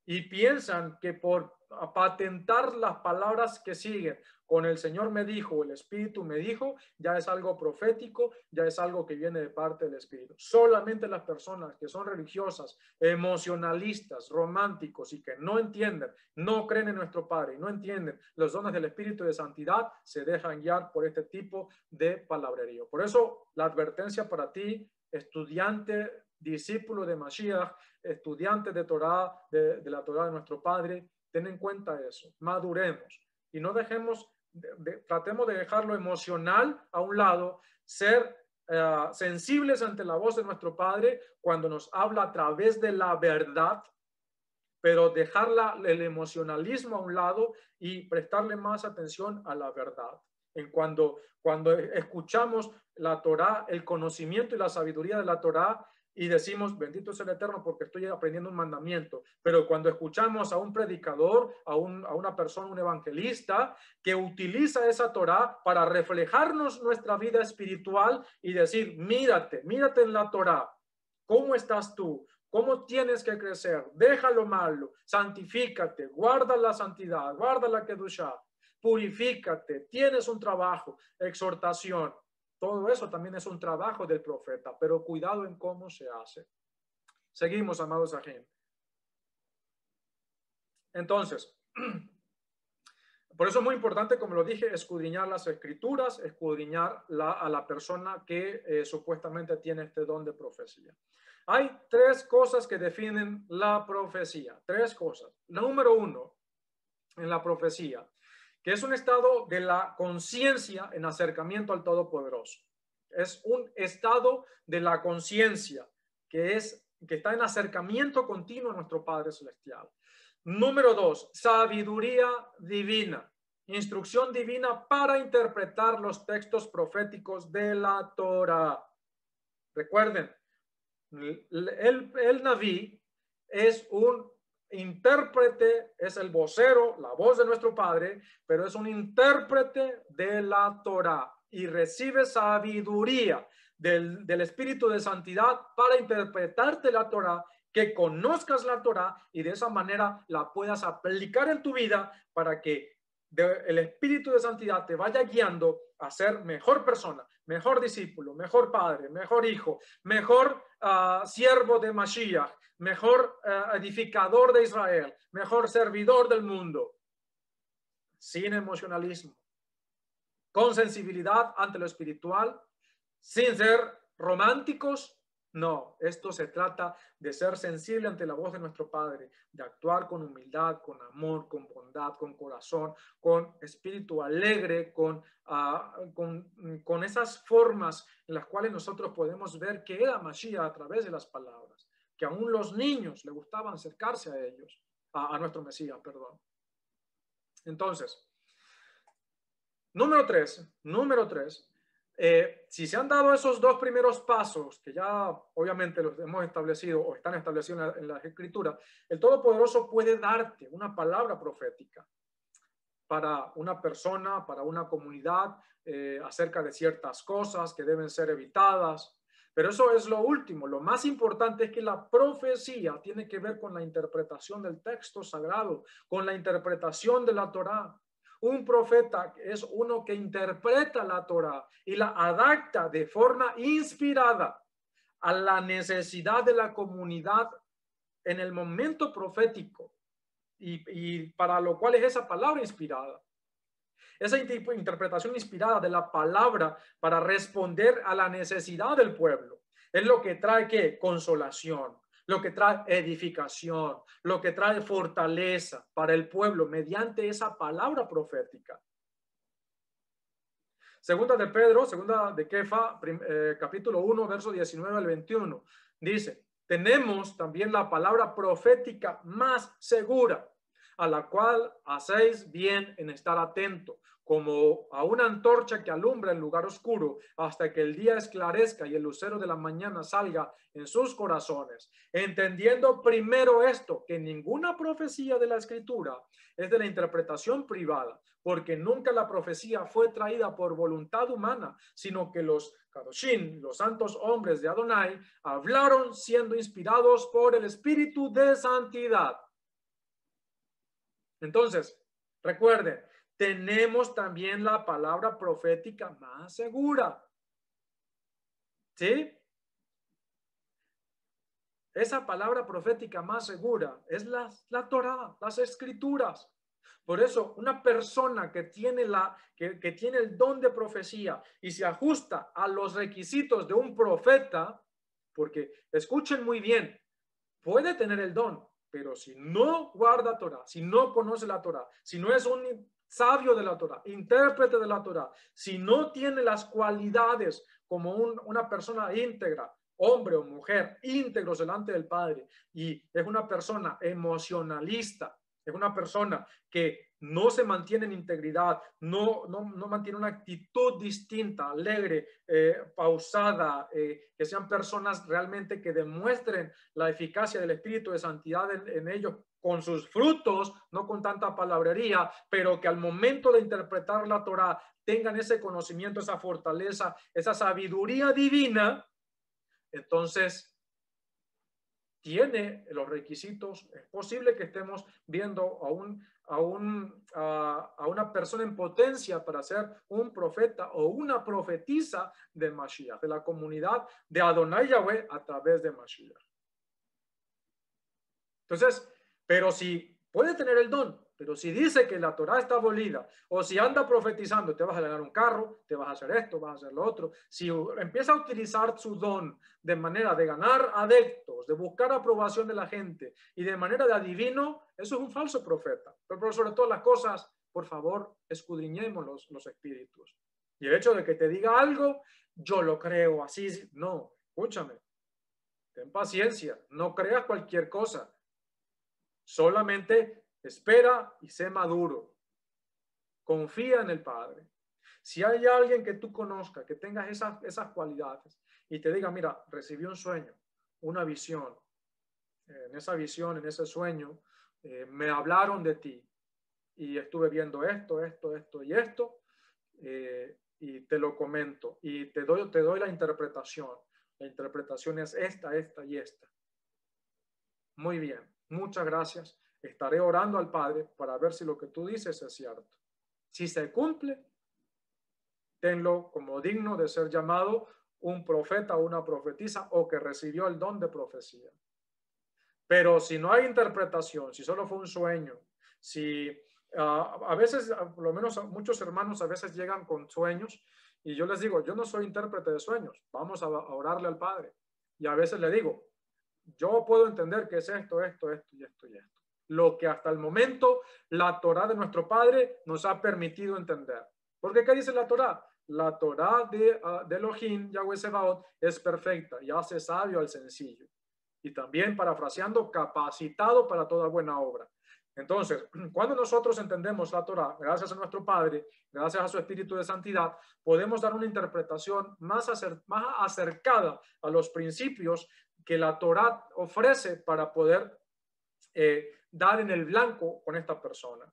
Y piensan que por patentar las palabras que siguen con el Señor me dijo, el Espíritu me dijo, ya es algo profético, ya es algo que viene de parte del Espíritu. Solamente las personas que son religiosas, emocionalistas, románticos y que no entienden, no creen en nuestro Padre y no entienden los dones del Espíritu de Santidad, se dejan guiar por este tipo de palabrerío. Por eso la advertencia para ti, estudiante, discípulo de Mashiach, estudiante de Torah, de la Torah de nuestro Padre, ten en cuenta eso, maduremos y no dejemos, tratemos de dejar lo emocional a un lado, ser sensibles ante la voz de nuestro Padre cuando nos habla a través de la verdad, pero dejar el emocionalismo a un lado y prestarle más atención a la verdad. Cuando escuchamos la Torah, el conocimiento y la sabiduría de la Torah, y decimos, bendito es el Eterno porque estoy aprendiendo un mandamiento. Pero cuando escuchamos a un predicador, a una persona, un evangelista, que utiliza esa Torah para reflejarnos nuestra vida espiritual y decir, mírate en la Torah, ¿cómo estás tú? ¿Cómo tienes que crecer? Deja lo malo, santifícate, guarda la santidad, guarda la kedushá, purifícate, tienes un trabajo, exhortación. Todo eso también es un trabajo del profeta, pero cuidado en cómo se hace. Seguimos, amados ajín. Entonces, por eso es muy importante, como lo dije, escudriñar las escrituras, escudriñar a la persona que supuestamente tiene este don de profecía. Hay tres cosas que definen la profecía, tres cosas. Número uno, en la profecía, que es un estado de la conciencia en acercamiento al Todopoderoso. Es un estado de la conciencia que está en acercamiento continuo a nuestro Padre Celestial. Número 2, sabiduría divina. Instrucción divina para interpretar los textos proféticos de la Torah. Recuerden, el Naví es un intérprete, es el vocero, la voz de nuestro Padre, pero es un intérprete de la Torah y recibe sabiduría del Espíritu de Santidad para interpretarte la Torah, que conozcas la Torah y de esa manera la puedas aplicar en tu vida para que el Espíritu de Santidad te vaya guiando a ser mejor persona, mejor discípulo, mejor padre, mejor hijo, mejor siervo de Mashiach, mejor edificador de Israel, mejor servidor del mundo, sin emocionalismo, con sensibilidad ante lo espiritual, sin ser románticos. No, esto se trata de ser sensible ante la voz de nuestro Padre, de actuar con humildad, con amor, con bondad, con corazón, con espíritu alegre, con esas formas en las cuales nosotros podemos ver que era Mashiach a través de las palabras, que aún los niños le gustaban acercarse a ellos, a nuestro Mesías, perdón. Entonces, número tres, si se han dado esos dos primeros pasos, que ya obviamente los hemos establecido o están establecidos en la Escritura, el Todopoderoso puede darte una palabra profética para una persona, para una comunidad, acerca de ciertas cosas que deben ser evitadas. Pero eso es lo último. Lo más importante es que la profecía tiene que ver con la interpretación del texto sagrado, con la interpretación de la Torá. Un profeta es uno que interpreta la Torá y la adapta de forma inspirada a la necesidad de la comunidad en el momento profético y para lo cual es esa palabra inspirada. Esa interpretación inspirada de la palabra para responder a la necesidad del pueblo es lo que trae ¿qué? Consolación, lo que trae edificación, lo que trae fortaleza para el pueblo mediante esa palabra profética. Segunda de Pedro, segunda de Kefa, capítulo 1, verso 19 al 21, dice, tenemos también la palabra profética más segura, a la cual hacéis bien en estar atento, como a una antorcha que alumbra en lugar oscuro, hasta que el día esclarezca y el lucero de la mañana salga en sus corazones. Entendiendo primero esto, que ninguna profecía de la Escritura es de la interpretación privada, porque nunca la profecía fue traída por voluntad humana, sino que los Kadoshim, los santos hombres de Adonai, hablaron siendo inspirados por el Espíritu de Santidad. Entonces, recuerden, tenemos también la palabra profética más segura. ¿Sí? Esa palabra profética más segura es la Torá, las Escrituras. Por eso, una persona que tiene el don de profecía y se ajusta a los requisitos de un profeta, porque escuchen muy bien, puede tener el don, pero si no guarda Torah, si no conoce la Torah, si no es un sabio de la Torah, intérprete de la Torah, si no tiene las cualidades como una persona íntegra, hombre o mujer, íntegros delante del Padre, y es una persona emocionalista, es una persona que no se mantiene en integridad, no mantiene una actitud distinta, alegre, pausada, que sean personas realmente que demuestren la eficacia del Espíritu de Santidad en ellos con sus frutos, no con tanta palabrería, pero que al momento de interpretar la Torá tengan ese conocimiento, esa fortaleza, esa sabiduría divina. Entonces tiene los requisitos. Es posible que estemos viendo a una persona en potencia para ser un profeta o una profetisa de Mashiach, de la comunidad de Adonai Yahweh a través de Mashiach. Entonces, pero si puede tener el don, pero si dice que la Torá está abolida, o si anda profetizando, te vas a ganar un carro, te vas a hacer esto, vas a hacer lo otro, si empieza a utilizar su don de manera de ganar adeptos, de buscar aprobación de la gente y de manera de adivino, eso es un falso profeta. Pero sobre todas las cosas, por favor, escudriñemos los espíritus. Y el hecho de que te diga algo, yo lo creo así. No, escúchame. Ten paciencia. No creas cualquier cosa. Solamente espera y sé maduro. Confía en el Padre. Si hay alguien que tú conozcas, que tengas esas cualidades y te diga, mira, recibí un sueño, una visión. En esa visión, en ese sueño, me hablaron de ti y estuve viendo esto y esto, y te lo comento y te doy la interpretación. La interpretación es esta y esta. Muy bien, muchas gracias. Estaré orando al Padre para ver si lo que tú dices es cierto. Si se cumple, tenlo como digno de ser llamado un profeta o una profetisa o que recibió el don de profecía. Pero si no hay interpretación, si solo fue un sueño, si a veces, por lo menos muchos hermanos a veces llegan con sueños y yo les digo, yo no soy intérprete de sueños, vamos a orarle al Padre. Y a veces le digo, yo puedo entender que es esto. Lo que hasta el momento la Torá de nuestro Padre nos ha permitido entender. Porque ¿qué dice la Torá? La Torá de Elohim, Yahweh Sebaot, es perfecta y hace sabio al sencillo. Y también, parafraseando, capacitado para toda buena obra. Entonces, cuando nosotros entendemos la Torá, gracias a nuestro Padre, gracias a su Espíritu de Santidad, podemos dar una interpretación más acercada a los principios que la Torá ofrece para poder dar en el blanco con esta persona.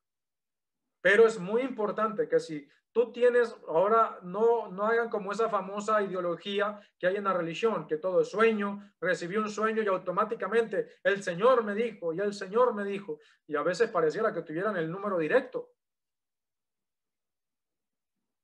Pero es muy importante que si tú tienes, ahora no hagan como esa famosa ideología que hay en la religión, que todo es sueño, recibí un sueño y automáticamente el Señor me dijo y el Señor me dijo, y a veces pareciera que tuvieran el número directo.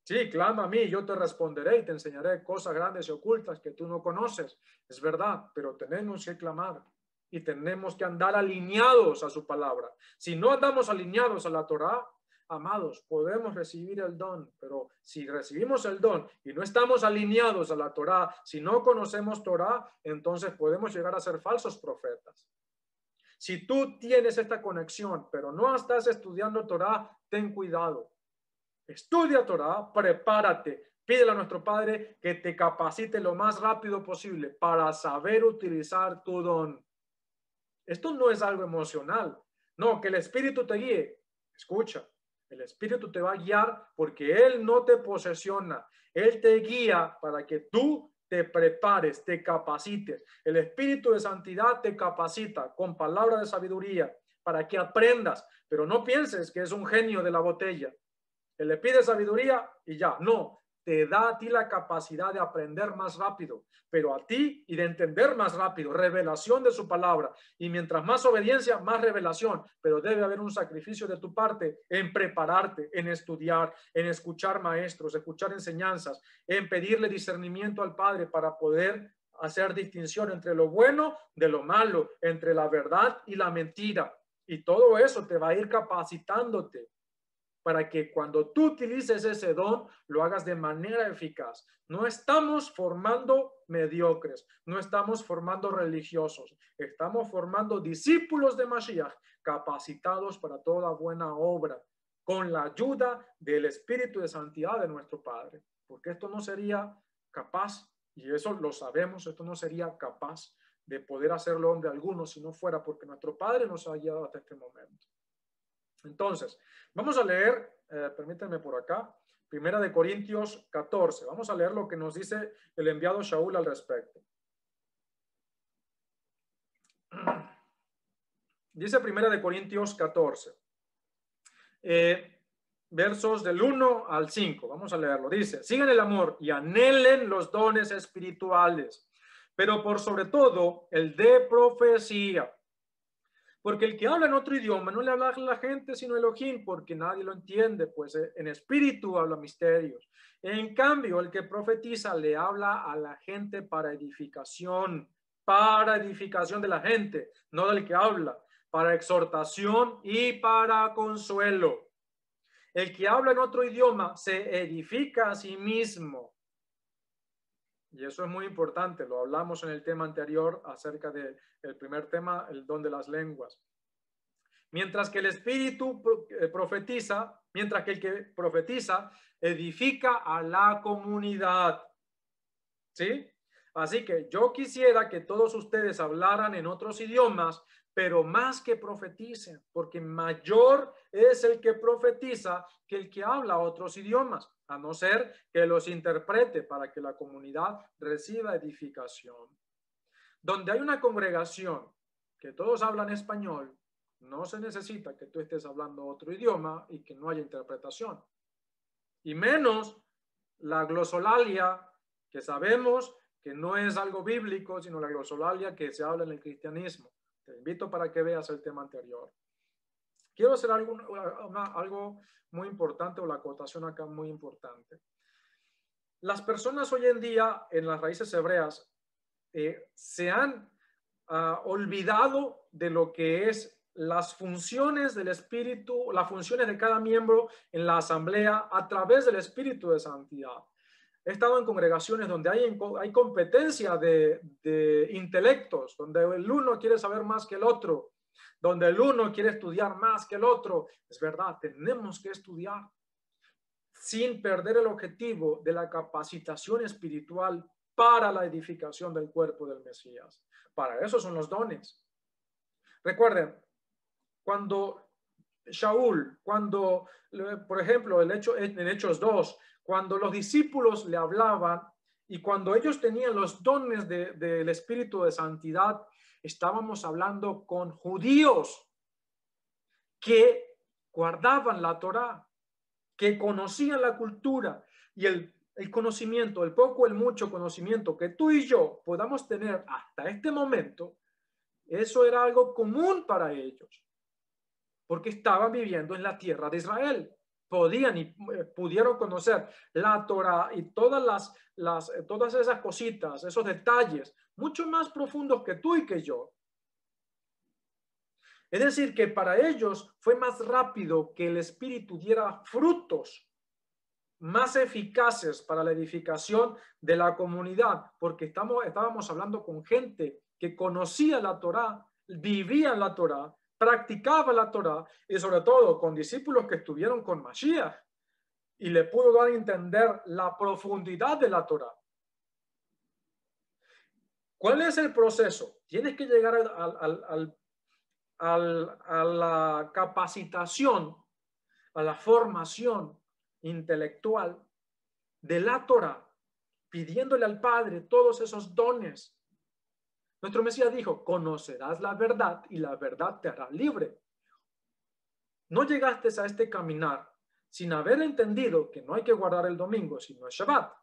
Sí, clama a mí, yo te responderé y te enseñaré cosas grandes y ocultas que tú no conoces. Es verdad, pero tenemos que clamar y tenemos que andar alineados a su palabra. Si no andamos alineados a la Torá, amados, podemos recibir el don, pero si recibimos el don y no estamos alineados a la Torá, si no conocemos Torá, entonces podemos llegar a ser falsos profetas. Si tú tienes esta conexión, pero no estás estudiando Torá, ten cuidado. Estudia Torá, prepárate, pídele a nuestro Padre que te capacite lo más rápido posible para saber utilizar tu don. Esto no es algo emocional, no, que el Espíritu te guíe. Escucha, el Espíritu te va a guiar porque Él no te posesiona, Él te guía para que tú te prepares, te capacites. El Espíritu de Santidad te capacita con palabra de sabiduría para que aprendas, pero no pienses que es un genio de la botella. Él le pide sabiduría y ya, no, te da a ti la capacidad de aprender más rápido, pero a ti y de entender más rápido, revelación de su palabra. Y mientras más obediencia, más revelación, pero debe haber un sacrificio de tu parte en prepararte, en estudiar, en escuchar maestros, escuchar enseñanzas, en pedirle discernimiento al Padre para poder hacer distinción entre lo bueno de lo malo, entre la verdad y la mentira. Y todo eso te va a ir capacitándote para que cuando tú utilices ese don, lo hagas de manera eficaz. No estamos formando mediocres, no estamos formando religiosos, estamos formando discípulos de Mashiach, capacitados para toda buena obra, con la ayuda del Espíritu de Santidad de nuestro Padre. Porque esto no sería capaz, y eso lo sabemos, esto no sería capaz de poder hacerlo hombre alguno si no fuera porque nuestro Padre nos ha guiado hasta este momento. Entonces, vamos a leer, permítanme por acá, 1 Corintios 14. Vamos a leer lo que nos dice el enviado Shaul al respecto. Dice 1 Corintios 14, versos del 1 al 5. Vamos a leerlo. Dice, sigan el amor y anhelen los dones espirituales, pero por sobre todo el de profecía. Porque el que habla en otro idioma no le habla a la gente sino Elohim, porque nadie lo entiende, pues en espíritu habla misterios. En cambio, el que profetiza le habla a la gente para edificación de la gente, no del que habla, para exhortación y para consuelo. El que habla en otro idioma se edifica a sí mismo. Y eso es muy importante, lo hablamos en el tema anterior acerca del primer tema, el don de las lenguas. Mientras que el espíritu profetiza, mientras que el que profetiza edifica a la comunidad. ¿Sí? Así que yo quisiera que todos ustedes hablaran en otros idiomas, pero más que profeticen, porque mayor es el que profetiza que el que habla otros idiomas, a no ser que los interprete para que la comunidad reciba edificación. Donde hay una congregación que todos hablan español, no se necesita que tú estés hablando otro idioma y que no haya interpretación. Y menos la glosolalia, que sabemos que no es algo bíblico, sino la glosolalia que se habla en el cristianismo. Te invito para que veas el tema anterior. Quiero hacer algo muy importante, o la acotación acá muy importante. Las personas hoy en día en las raíces hebreas se han olvidado de lo que es las funciones del Espíritu, las funciones de cada miembro en la asamblea a través del Espíritu de santidad. He estado en congregaciones donde hay competencia de intelectos, donde el uno quiere saber más que el otro, donde el uno quiere estudiar más que el otro. Es verdad, tenemos que estudiar sin perder el objetivo de la capacitación espiritual para la edificación del cuerpo del Mesías. Para eso son los dones. Recuerden, cuando Shaul, por ejemplo, en Hechos 2, cuando los discípulos le hablaban y cuando ellos tenían los dones del Espíritu de Santidad, estábamos hablando con judíos que guardaban la Torá, que conocían la cultura y el conocimiento, el poco, el mucho conocimiento que tú y yo podamos tener hasta este momento, eso era algo común para ellos, porque estaban viviendo en la tierra de Israel. Pudieron conocer la Torá y todas esas cositas, esos detalles, mucho más profundos que tú y que yo. Es decir, que para ellos fue más rápido que el Espíritu diera frutos más eficaces para la edificación de la comunidad, porque estábamos hablando con gente que conocía la Torá, vivía la Torá, practicaba la Torá, y sobre todo con discípulos que estuvieron con Mashiach y le pudo dar a entender la profundidad de la Torá. ¿Cuál es el proceso? Tienes que llegar a la capacitación, a la formación intelectual de la Torá, pidiéndole al Padre todos esos dones. Nuestro Mesías dijo, conocerás la verdad y la verdad te hará libre. No llegaste a este caminar sin haber entendido que no hay que guardar el domingo, sino el Shabbat.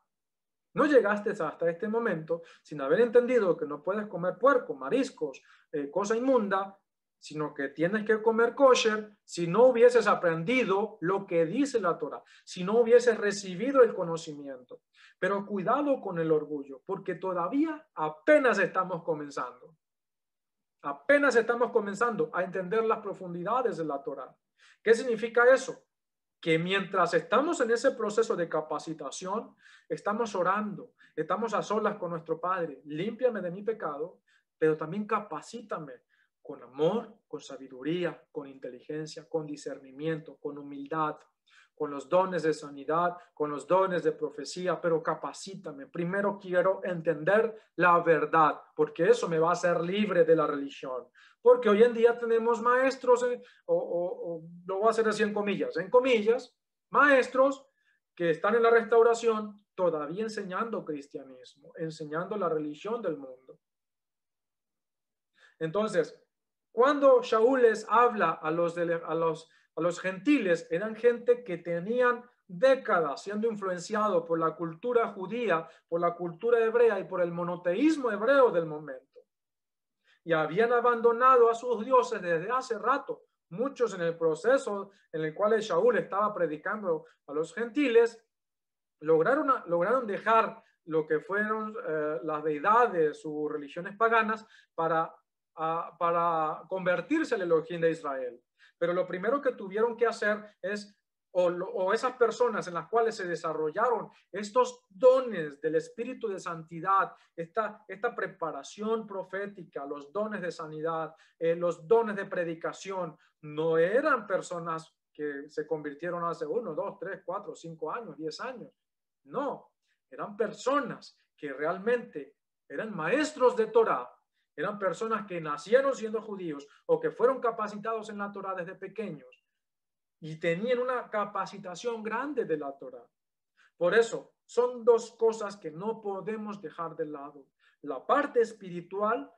No llegaste hasta este momento sin haber entendido que no puedes comer puerco, mariscos, cosa inmunda, sino que tienes que comer kosher si no hubieses aprendido lo que dice la Torah, si no hubieses recibido el conocimiento. Pero cuidado con el orgullo, porque todavía apenas estamos comenzando. Apenas estamos comenzando a entender las profundidades de la Torah. ¿Qué significa eso? Que mientras estamos en ese proceso de capacitación, estamos orando, estamos a solas con nuestro Padre, límpiame de mi pecado, pero también capacítame con amor, con sabiduría, con inteligencia, con discernimiento, con humildad, con los dones de sanidad, con los dones de profecía, pero capacítame. Primero quiero entender la verdad, porque eso me va a hacer libre de la religión. Porque hoy en día tenemos maestros, lo voy a hacer así en comillas, maestros que están en la restauración todavía enseñando cristianismo, enseñando la religión del mundo. Entonces, cuando Shaul les habla a los gentiles, eran gente que tenían décadas siendo influenciado por la cultura judía, por la cultura hebrea y por el monoteísmo hebreo del momento. Y habían abandonado a sus dioses desde hace rato. Muchos en el proceso en el cual Shaul estaba predicando a los gentiles, lograron dejar lo que fueron las deidades o religiones paganas para convertirse al Elohim de Israel. Pero lo primero que tuvieron que hacer es o esas personas en las cuales se desarrollaron estos dones del espíritu de santidad, esta preparación profética, los dones de sanidad, los dones de predicación, no eran personas que se convirtieron hace 1, 2, 3, 4, 5 años, 10 años. No, eran personas que realmente eran maestros de Torá, eran personas que nacieron siendo judíos o que fueron capacitados en la Torá desde pequeños y tenían una capacitación grande de la Torá. Por eso, son dos cosas que no podemos dejar de lado. La parte espiritual,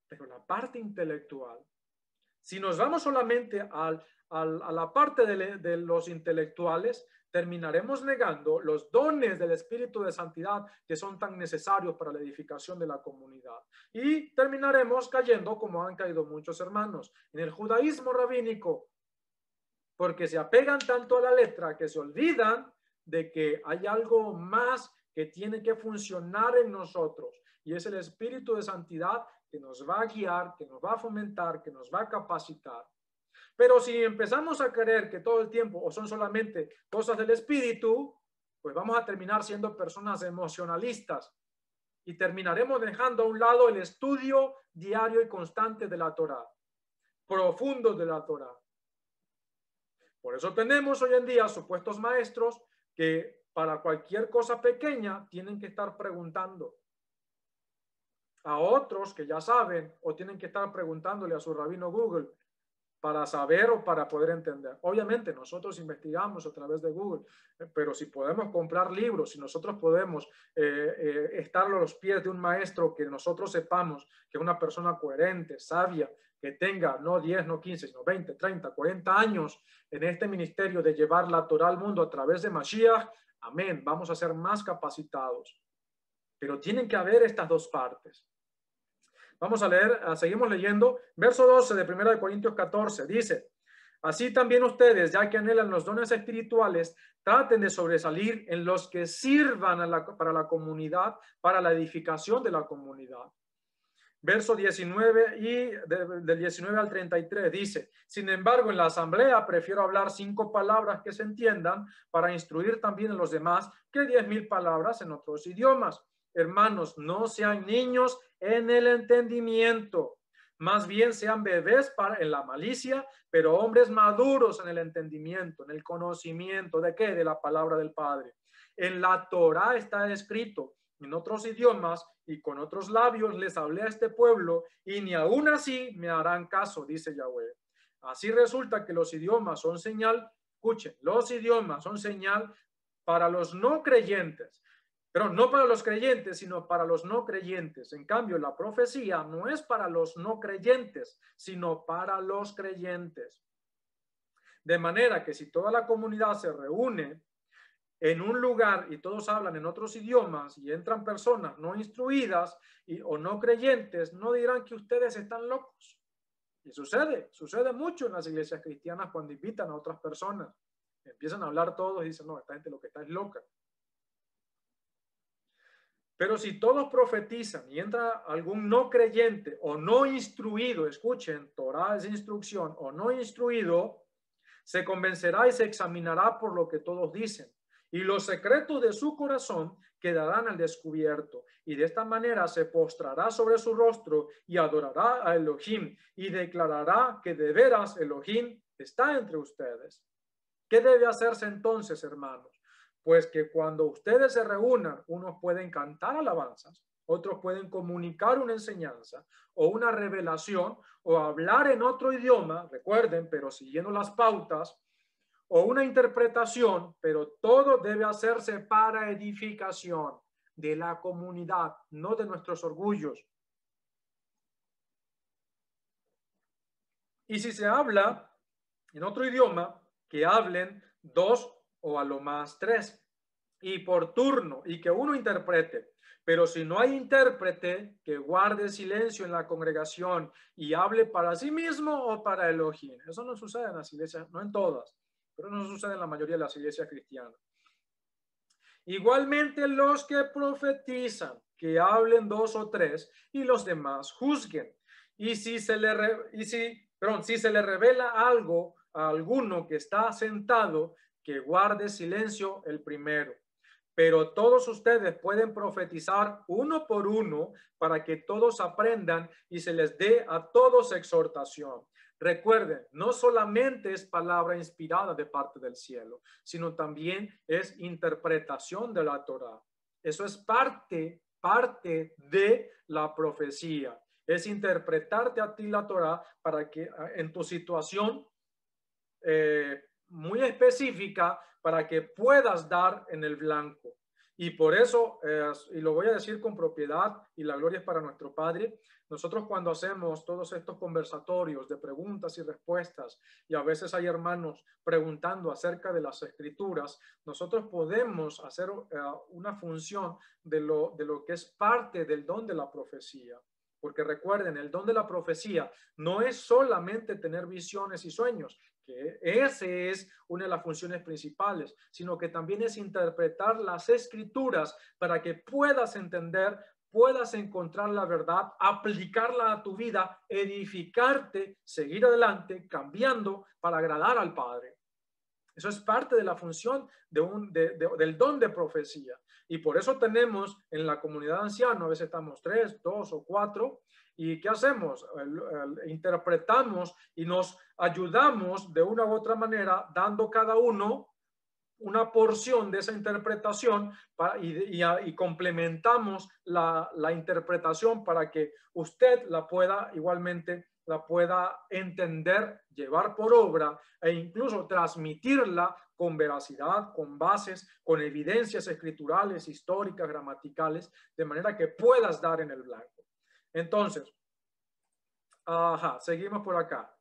pero la parte intelectual. Si nos vamos solamente a la parte de los intelectuales, terminaremos negando los dones del Espíritu de Santidad que son tan necesarios para la edificación de la comunidad. Y terminaremos cayendo, como han caído muchos hermanos, en el judaísmo rabínico, porque se apegan tanto a la letra que se olvidan de que hay algo más que tiene que funcionar en nosotros, y es el Espíritu de Santidad que nos va a guiar, que nos va a fomentar, que nos va a capacitar. Pero si empezamos a creer que todo el tiempo o son solamente cosas del Espíritu, pues vamos a terminar siendo personas emocionalistas y terminaremos dejando a un lado el estudio diario y constante de la Torá, profundo de la Torá. Por eso tenemos hoy en día supuestos maestros que para cualquier cosa pequeña tienen que estar preguntando a otros que ya saben, o tienen que estar preguntándole a su rabino Google para saber o para poder entender. Obviamente nosotros investigamos a través de Google, pero si podemos comprar libros, si nosotros podemos estar a los pies de un maestro que nosotros sepamos que es una persona coherente, sabia, que tenga no 10, no 15, sino 20, 30, 40 años en este ministerio de llevar la Torá al mundo a través de Mashiach, amén, vamos a ser más capacitados. Pero tienen que haber estas dos partes. Vamos a leer, seguimos leyendo, verso 12 de 1 Corintios 14, dice: así también ustedes, ya que anhelan los dones espirituales, traten de sobresalir en los que sirvan para la comunidad, para la edificación de la comunidad. Verso 19 y del 19 al 33 dice: sin embargo, en la asamblea prefiero hablar 5 palabras que se entiendan para instruir también a los demás que 10,000 palabras en otros idiomas. Hermanos, no sean niños en el entendimiento, más bien sean bebés en la malicia, pero hombres maduros en el entendimiento, en el conocimiento de ¿qué? De la palabra del Padre. En la Torá está escrito: en otros idiomas y con otros labios les hablé a este pueblo, y ni aún así me harán caso, dice Yahweh. Así resulta que los idiomas son señal, escuchen, los idiomas son señal para los no creyentes, pero no para los creyentes, sino para los no creyentes. En cambio, la profecía no es para los no creyentes, sino para los creyentes. De manera que si toda la comunidad se reúne en un lugar y todos hablan en otros idiomas y entran personas no instruidas o no creyentes, no dirán que ustedes están locos. Y sucede mucho en las iglesias cristianas cuando invitan a otras personas. Empiezan a hablar todos y dicen: no, esta gente lo que está es loca. Pero si todos profetizan y entra algún no creyente o no instruido, escuchen, Torá es instrucción, o no instruido, se convencerá y se examinará por lo que todos dicen, y los secretos de su corazón quedarán al descubierto, y de esta manera se postrará sobre su rostro y adorará a Elohim, y declarará que de veras Elohim está entre ustedes. ¿Qué debe hacerse entonces, hermanos? Pues que cuando ustedes se reúnan, unos pueden cantar alabanzas, otros pueden comunicar una enseñanza o una revelación o hablar en otro idioma, recuerden, pero siguiendo las pautas, o una interpretación, pero todo debe hacerse para edificación de la comunidad, no de nuestros orgullos. Y si se habla en otro idioma, que hablen 2 o a lo más 3, y por turno, y que uno interprete. Pero si no hay intérprete, que guarde silencio en la congregación y hable para sí mismo o para Elohim. Eso no sucede en las iglesias, no en todas, pero no sucede en la mayoría de las iglesias cristianas. Igualmente los que profetizan, que hablen 2 o 3 y los demás juzguen. Y si se le revela algo a alguno que está sentado, que guarde silencio el primero. Pero todos ustedes pueden profetizar uno por uno para que todos aprendan y se les dé a todos exhortación. Recuerden, no solamente es palabra inspirada de parte del cielo, sino también es interpretación de la Torá. Eso es parte de la profecía. Es interpretarte a ti la Torá para que en tu situación muy específica, para que puedas dar en el blanco. Y por eso, y lo voy a decir con propiedad, y la gloria es para nuestro Padre, nosotros cuando hacemos todos estos conversatorios de preguntas y respuestas, y a veces hay hermanos preguntando acerca de las escrituras, nosotros podemos hacer una función de lo que es parte del don de la profecía. Porque recuerden, el don de la profecía no es solamente tener visiones y sueños, que ese es una de las funciones principales, sino que también es interpretar las escrituras para que puedas entender, puedas encontrar la verdad, aplicarla a tu vida, edificarte, seguir adelante, cambiando para agradar al Padre. Eso es parte de la función del don de profecía. Y por eso tenemos en la comunidad anciana, a veces estamos 3, 2 o 4, ¿y qué hacemos? Interpretamos y nos ayudamos de una u otra manera, dando cada uno una porción de esa interpretación y complementamos la interpretación para que usted la pueda igualmente la pueda entender, llevar por obra e incluso transmitirla con veracidad, con bases, con evidencias escriturales, históricas, gramaticales, de manera que puedas dar en el blanco. Entonces, seguimos por acá.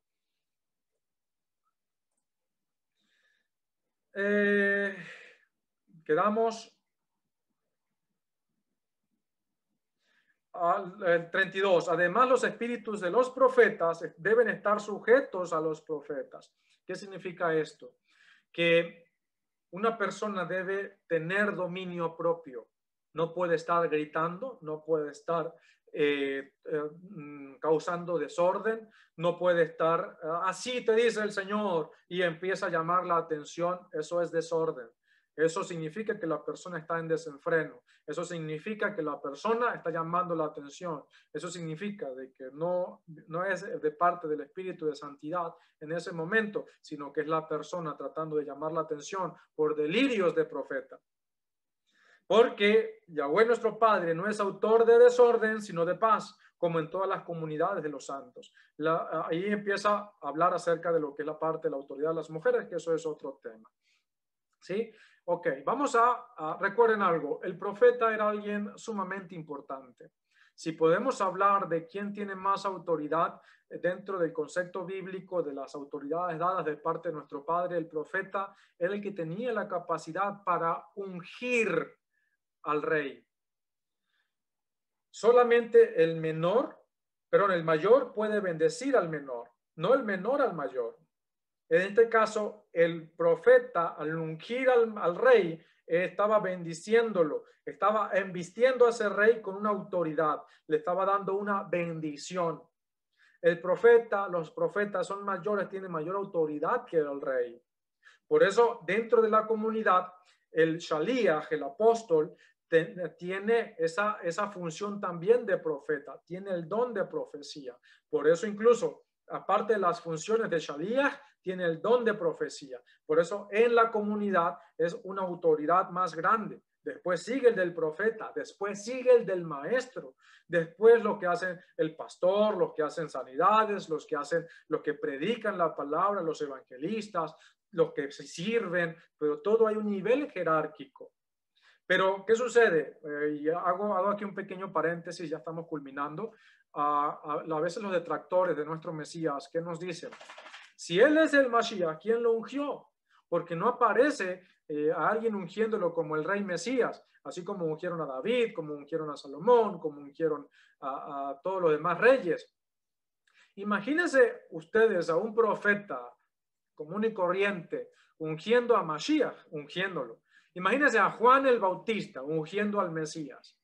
Quedamos al 32. Además, los espíritus de los profetas deben estar sujetos a los profetas. ¿Qué significa esto? Que una persona debe tener dominio propio. No puede estar gritando, no puede estar causando desorden, no puede estar así te dice el Señor y empieza a llamar la atención. Eso es desorden. Eso significa que la persona está en desenfreno. Eso significa que la persona está llamando la atención. Eso significa de que no es de parte del Espíritu de Santidad en ese momento, sino que es la persona tratando de llamar la atención por delirios de profeta. Porque Yahweh nuestro Padre no es autor de desorden, sino de paz, como en todas las comunidades de los santos. Ahí empieza a hablar acerca de lo que es la parte de la autoridad de las mujeres, que eso es otro tema. ¿Sí? Ok, vamos recuerden algo, el profeta era alguien sumamente importante. Si podemos hablar de quién tiene más autoridad dentro del concepto bíblico de las autoridades dadas de parte de nuestro Padre, el profeta era el que tenía la capacidad para ungir al rey. Solamente el mayor puede bendecir al menor, no el menor al mayor. En este caso, el profeta, al ungir al rey, estaba bendiciéndolo, estaba embistiendo a ese rey con una autoridad, le estaba dando una bendición. Los profetas son mayores, tienen mayor autoridad que el rey. Por eso, dentro de la comunidad, el Shaliach, el apóstol, tiene esa función también de profeta, tiene el don de profecía. Por eso incluso, aparte de las funciones de Shaliach, tiene el don de profecía. Por eso en la comunidad es una autoridad más grande. Después sigue el del profeta, después sigue el del maestro, después lo que hacen el pastor, los que hacen sanidades, los que predican la palabra, los evangelistas, los que se sirven, pero todo hay un nivel jerárquico. Pero, ¿qué sucede? Y hago aquí un pequeño paréntesis, ya estamos culminando. A veces los detractores de nuestro Mesías, ¿qué nos dicen? Si él es el Mashiach, ¿quién lo ungió? Porque no aparece a alguien ungiéndolo como el rey Mesías, así como ungieron a David, como ungieron a Salomón, como ungieron a todos los demás reyes. Imagínense ustedes a un profeta común y corriente ungiendo a Mashiach, ungiéndolo. Imagínense a Juan el Bautista ungiendo al Mesías.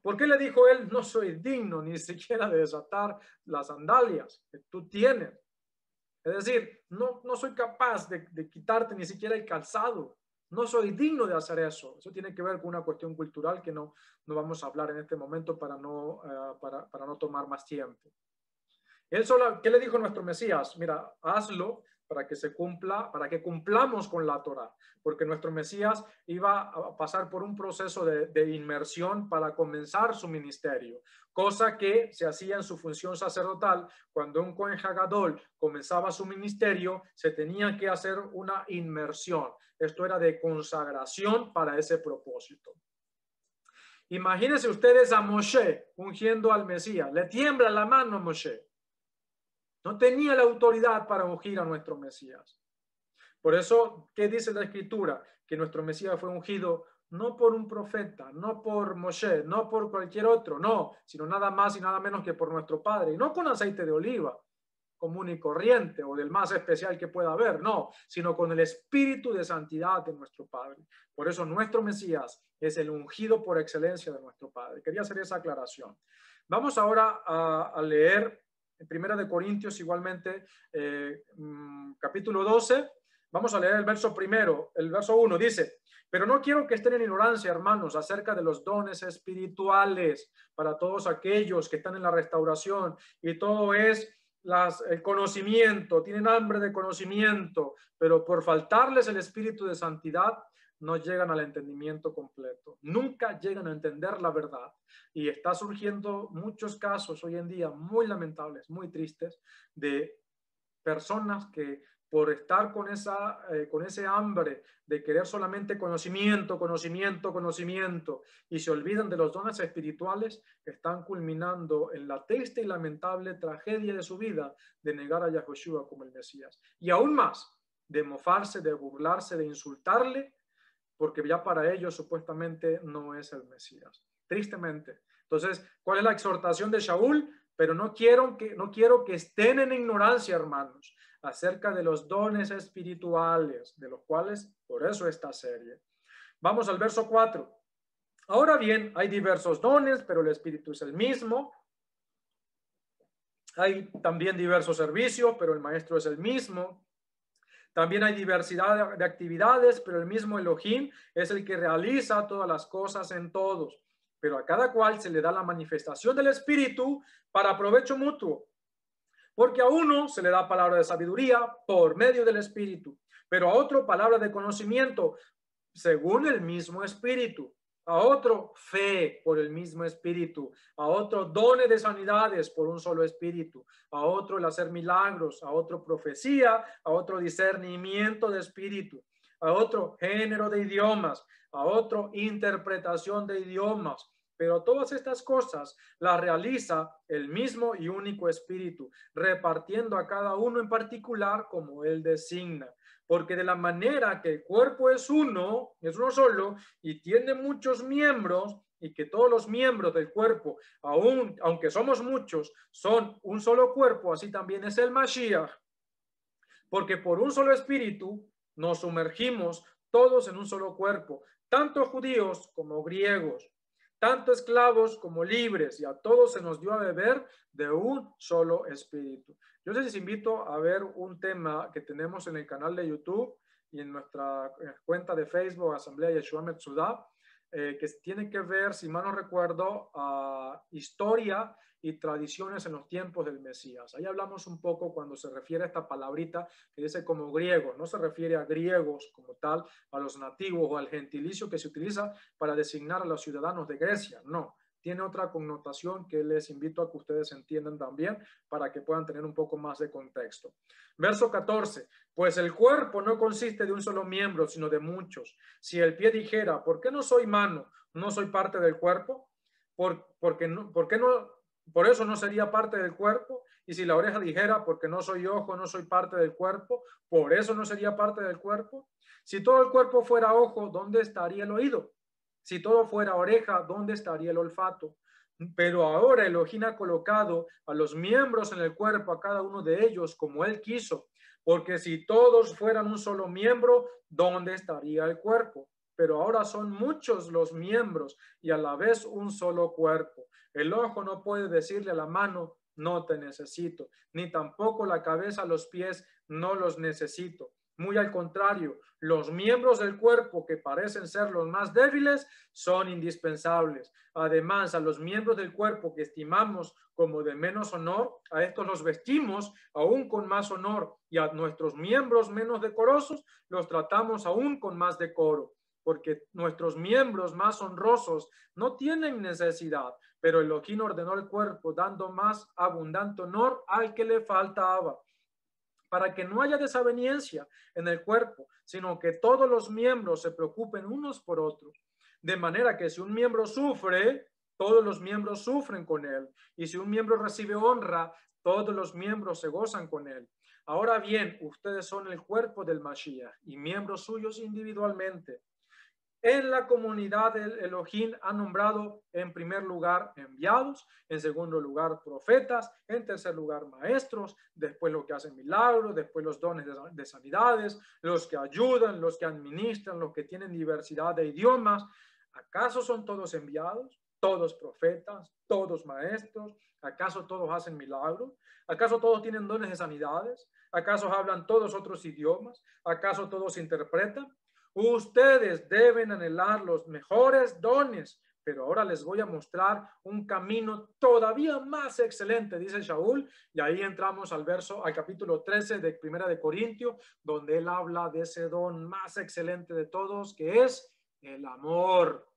¿Por qué le dijo él, no soy digno ni siquiera de desatar las sandalias que tú tienes? Es decir, no soy capaz de quitarte ni siquiera el calzado. No soy digno de hacer eso. Eso tiene que ver con una cuestión cultural que no vamos a hablar en este momento para no tomar más tiempo. ¿Qué le dijo nuestro Mesías? Mira, hazlo para que se cumpla, para que cumplamos con la Torá, porque nuestro Mesías iba a pasar por un proceso de inmersión para comenzar su ministerio, cosa que se hacía en su función sacerdotal. Cuando un Cohen Hagadol comenzaba su ministerio, se tenía que hacer una inmersión. Esto era de consagración para ese propósito. Imagínense ustedes a Moshe ungiendo al Mesías. Le tiembla la mano a Moshe. No tenía la autoridad para ungir a nuestro Mesías. Por eso, ¿qué dice la Escritura? Que nuestro Mesías fue ungido no por un profeta, no por Moshe, no por cualquier otro, no, sino nada más y nada menos que por nuestro Padre. Y no con aceite de oliva común y corriente o del más especial que pueda haber, no, sino con el Espíritu de santidad de nuestro Padre. Por eso nuestro Mesías es el ungido por excelencia de nuestro Padre. Quería hacer esa aclaración. Vamos ahora a leer en Primera de Corintios igualmente, capítulo 12. Vamos a leer el verso primero, el verso 1, dice: pero no quiero que estén en ignorancia, hermanos, acerca de los dones espirituales para todos aquellos que están en la restauración, y todo es el conocimiento, tienen hambre de conocimiento, pero por faltarles el espíritu de santidad, no llegan al entendimiento completo, nunca llegan a entender la verdad. Y está surgiendo muchos casos hoy en día muy lamentables, muy tristes, de personas que por estar con ese hambre de querer solamente conocimiento, y se olvidan de los dones espirituales, están culminando en la triste y lamentable tragedia de su vida de negar a Yahushua como el Mesías. Y aún más, de mofarse, de burlarse, de insultarle, porque ya para ellos supuestamente no es el Mesías. Tristemente. Entonces, ¿cuál es la exhortación de Shaul? Pero no quiero que estén en ignorancia, hermanos, acerca de los dones espirituales, de los cuales, por eso esta serie. Vamos al verso 4. Ahora bien, hay diversos dones, pero el Espíritu es el mismo. Hay también diversos servicios, pero el Maestro es el mismo. También hay diversidad de actividades, pero el mismo Elohim es el que realiza todas las cosas en todos. Pero a cada cual se le da la manifestación del Espíritu para provecho mutuo. Porque a uno se le da palabra de sabiduría por medio del Espíritu, pero a otro palabra de conocimiento según el mismo Espíritu, a otro fe por el mismo Espíritu, a otro dones de sanidades por un solo Espíritu, a otro el hacer milagros, a otro profecía, a otro discernimiento de espíritu, a otro género de idiomas, a otro interpretación de idiomas. Pero todas estas cosas las realiza el mismo y único Espíritu, repartiendo a cada uno en particular como Él designa. Porque de la manera que el cuerpo es uno solo, y tiene muchos miembros, y que todos los miembros del cuerpo, aunque somos muchos, son un solo cuerpo, así también es el Mashiach. Porque por un solo Espíritu nos sumergimos todos en un solo cuerpo, tanto judíos como griegos, tanto esclavos como libres, y a todos se nos dio a beber de un solo Espíritu. Yo les invito a ver un tema que tenemos en el canal de YouTube y en nuestra cuenta de Facebook, Asamblea Yeshua Metzudah, que tiene que ver, si mal no recuerdo, historia y tradiciones en los tiempos del Mesías. Ahí hablamos un poco cuando se refiere a esta palabrita que dice como griegos, no se refiere a griegos como tal, a los nativos o al gentilicio que se utiliza para designar a los ciudadanos de Grecia, no. Tiene otra connotación que les invito a que ustedes entiendan también para que puedan tener un poco más de contexto. Verso 14. Pues el cuerpo no consiste de un solo miembro, sino de muchos. Si el pie dijera, ¿por qué no soy mano? ¿No soy parte del cuerpo? ¿Por eso no sería parte del cuerpo? Y si la oreja dijera, porque no soy ojo, no soy parte del cuerpo, ¿por eso no sería parte del cuerpo? Si todo el cuerpo fuera ojo, ¿dónde estaría el oído? Si todo fuera oreja, ¿dónde estaría el olfato? Pero ahora Elohim ha colocado a los miembros en el cuerpo, a cada uno de ellos, como Él quiso. Porque si todos fueran un solo miembro, ¿dónde estaría el cuerpo? Pero ahora son muchos los miembros y a la vez un solo cuerpo. El ojo no puede decirle a la mano, no te necesito, ni tampoco la cabeza, los pies, no los necesito. Muy al contrario, los miembros del cuerpo que parecen ser los más débiles son indispensables. Además, a los miembros del cuerpo que estimamos como de menos honor, a estos los vestimos aún con más honor, y a nuestros miembros menos decorosos los tratamos aún con más decoro, porque nuestros miembros más honrosos no tienen necesidad, pero Elohim ordenó el cuerpo dando más abundante honor al que le faltaba, para que no haya desaveniencia en el cuerpo, sino que todos los miembros se preocupen unos por otros. De manera que si un miembro sufre, todos los miembros sufren con él. Y si un miembro recibe honra, todos los miembros se gozan con él. Ahora bien, ustedes son el cuerpo del Mashiach y miembros suyos individualmente. En la comunidad del Elohim ha nombrado en primer lugar enviados, en segundo lugar profetas, en tercer lugar maestros, después los que hacen milagros, después los dones de sanidades, los que ayudan, los que administran, los que tienen diversidad de idiomas. ¿Acaso son todos enviados? ¿Todos profetas? ¿Todos maestros? ¿Acaso todos hacen milagros? ¿Acaso todos tienen dones de sanidades? ¿Acaso hablan todos otros idiomas? ¿Acaso todos interpretan? Ustedes deben anhelar los mejores dones, pero ahora les voy a mostrar un camino todavía más excelente, dice Shaul, y ahí entramos al capítulo 13 de Primera de Corintios, donde él habla de ese don más excelente de todos, que es el amor.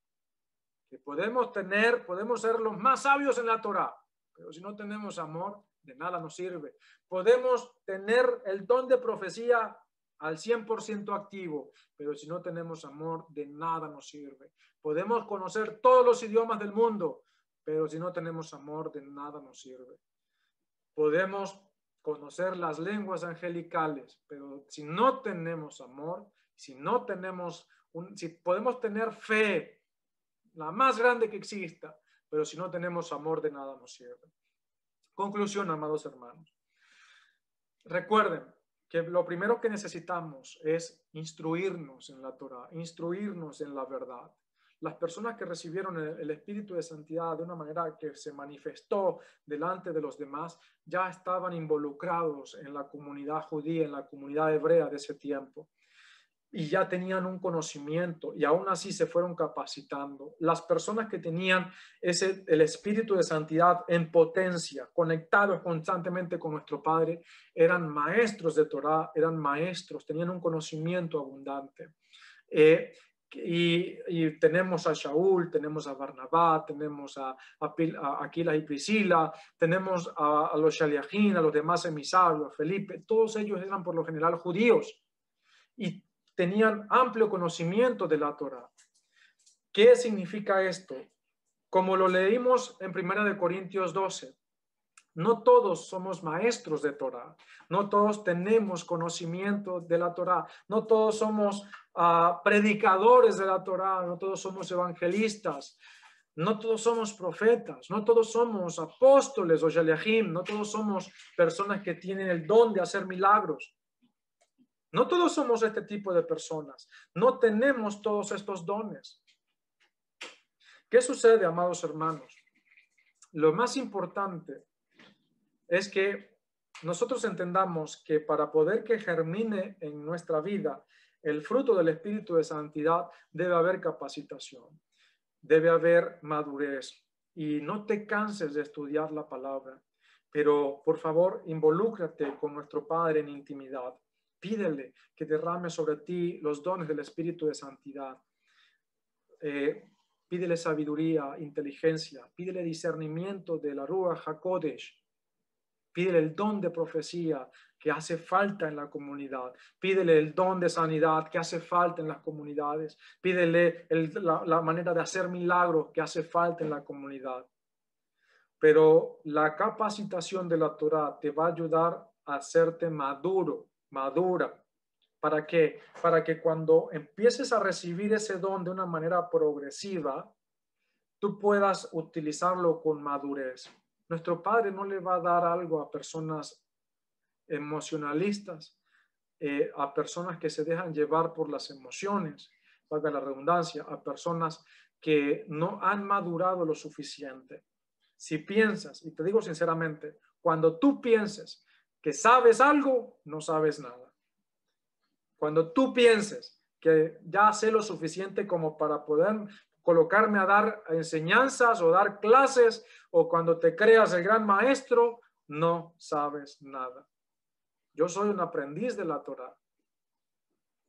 Que podemos ser los más sabios en la Torá, pero si no tenemos amor, de nada nos sirve. Podemos tener el don de profecía al 100% activo, pero si no tenemos amor, de nada nos sirve. Podemos conocer todos los idiomas del mundo, pero si no tenemos amor, de nada nos sirve. Podemos conocer las lenguas angelicales, pero si no tenemos amor, si podemos tener fe, la más grande que exista, pero si no tenemos amor, de nada nos sirve. Conclusión, amados hermanos. Recuerden que lo primero que necesitamos es instruirnos en la Torah, instruirnos en la verdad. Las personas que recibieron el Espíritu de Santidad de una manera que se manifestó delante de los demás, ya estaban involucrados en la comunidad judía, en la comunidad hebrea de ese tiempo. Y ya tenían un conocimiento y aún así se fueron capacitando. Las personas que tenían el Espíritu de Santidad en potencia, conectados constantemente con nuestro Padre, eran maestros de Torah, eran maestros, tenían un conocimiento abundante. Y tenemos a Shaul, tenemos a Barnabá, tenemos a Aquila y Priscila, tenemos a los Shaliachim, a los demás emisarios, a Felipe, todos ellos eran por lo general judíos y tenían amplio conocimiento de la Torah. ¿Qué significa esto? Como lo leímos en 1 Corintios 12, no todos somos maestros de Torah, no todos tenemos conocimiento de la Torah, no todos somos predicadores de la Torah, no todos somos evangelistas, no todos somos profetas, no todos somos apóstoles o shaliachim, no todos somos personas que tienen el don de hacer milagros. No todos somos este tipo de personas. No tenemos todos estos dones. ¿Qué sucede, amados hermanos? Lo más importante es que nosotros entendamos que para poder que germine en nuestra vida el fruto del Espíritu de Santidad, debe haber capacitación, debe haber madurez. Y no te canses de estudiar la palabra, pero por favor involúcrate con nuestro Padre en intimidad. Pídele que derrame sobre ti los dones del Espíritu de Santidad. Pídele sabiduría, inteligencia. Pídele discernimiento de la Ruach HaKodesh. Pídele el don de profecía que hace falta en la comunidad. Pídele el don de sanidad que hace falta en las comunidades. Pídele la manera de hacer milagros que hace falta en la comunidad. Pero la capacitación de la Torah te va a ayudar a hacerte madura. ¿Para qué? Para que cuando empieces a recibir ese don de una manera progresiva, tú puedas utilizarlo con madurez. Nuestro Padre no le va a dar algo a personas emocionalistas, a personas que se dejan llevar por las emociones, valga la redundancia, a personas que no han madurado lo suficiente. Si piensas, y te digo sinceramente, Cuando tú pienses que sabes algo, no sabes nada. Cuando tú pienses que ya sé lo suficiente como para poder colocarme a dar enseñanzas o dar clases, o cuando te creas el gran maestro, no sabes nada. Yo soy un aprendiz de la Torá.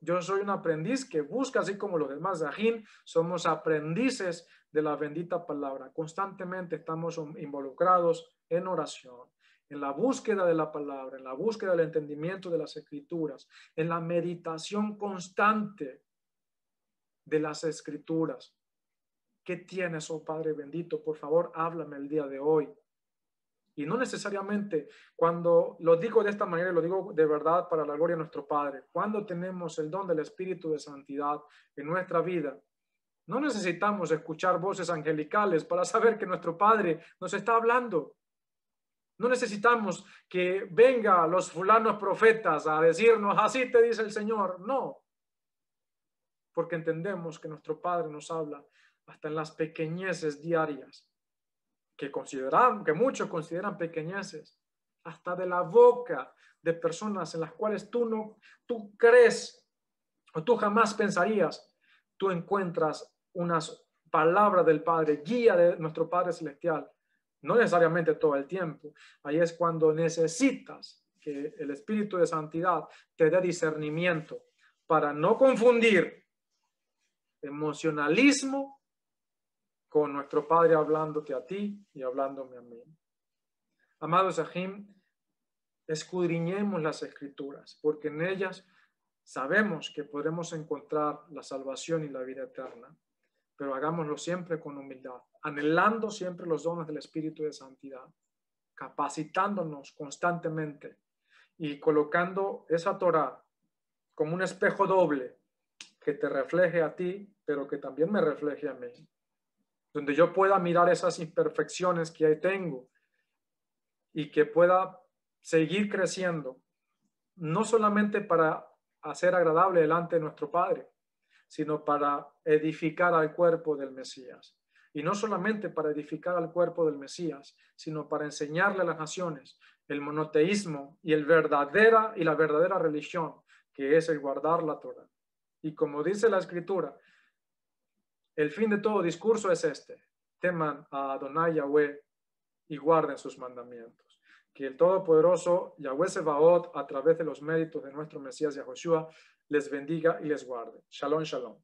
Yo soy un aprendiz que busca, así como los demás Zahin, somos aprendices de la bendita palabra. Constantemente estamos involucrados en oración, en la búsqueda de la palabra, en la búsqueda del entendimiento de las escrituras, en la meditación constante de las escrituras. ¿Qué tienes, oh Padre bendito? Por favor, háblame el día de hoy. Y no necesariamente, cuando lo digo de esta manera, lo digo de verdad para la gloria de nuestro Padre, cuando tenemos el don del Espíritu de Santidad en nuestra vida, no necesitamos escuchar voces angelicales para saber que nuestro Padre nos está hablando. No necesitamos que vengan los fulanos profetas a decirnos, así te dice el Señor. No, porque entendemos que nuestro Padre nos habla hasta en las pequeñeces diarias, que muchos consideran pequeñeces, hasta de la boca de personas en las cuales tú crees o tú jamás pensarías, tú encuentras unas palabras del Padre, guía de nuestro Padre Celestial, no necesariamente todo el tiempo. Ahí es cuando necesitas que el Espíritu de Santidad te dé discernimiento para no confundir emocionalismo con nuestro Padre hablándote a ti y hablándome a mí. Amados Zahim, escudriñemos las Escrituras, porque en ellas sabemos que podremos encontrar la salvación y la vida eterna, pero hagámoslo siempre con humildad, anhelando siempre los dones del Espíritu de Santidad, capacitándonos constantemente y colocando esa Torá como un espejo doble que te refleje a ti, pero que también me refleje a mí, donde yo pueda mirar esas imperfecciones que ahí tengo y que pueda seguir creciendo, no solamente para hacer agradable delante de nuestro Padre, sino para edificar al cuerpo del Mesías. Y no solamente para edificar al cuerpo del Mesías, sino para enseñarle a las naciones el monoteísmo y la verdadera religión, que es el guardar la Torá. Y como dice la Escritura, el fin de todo discurso es este: teman a Adonai Yahweh y guarden sus mandamientos. Que el Todopoderoso Yahweh Sebaot, a través de los méritos de nuestro Mesías Yahoshua, les bendiga y les guarde. Shalom, shalom.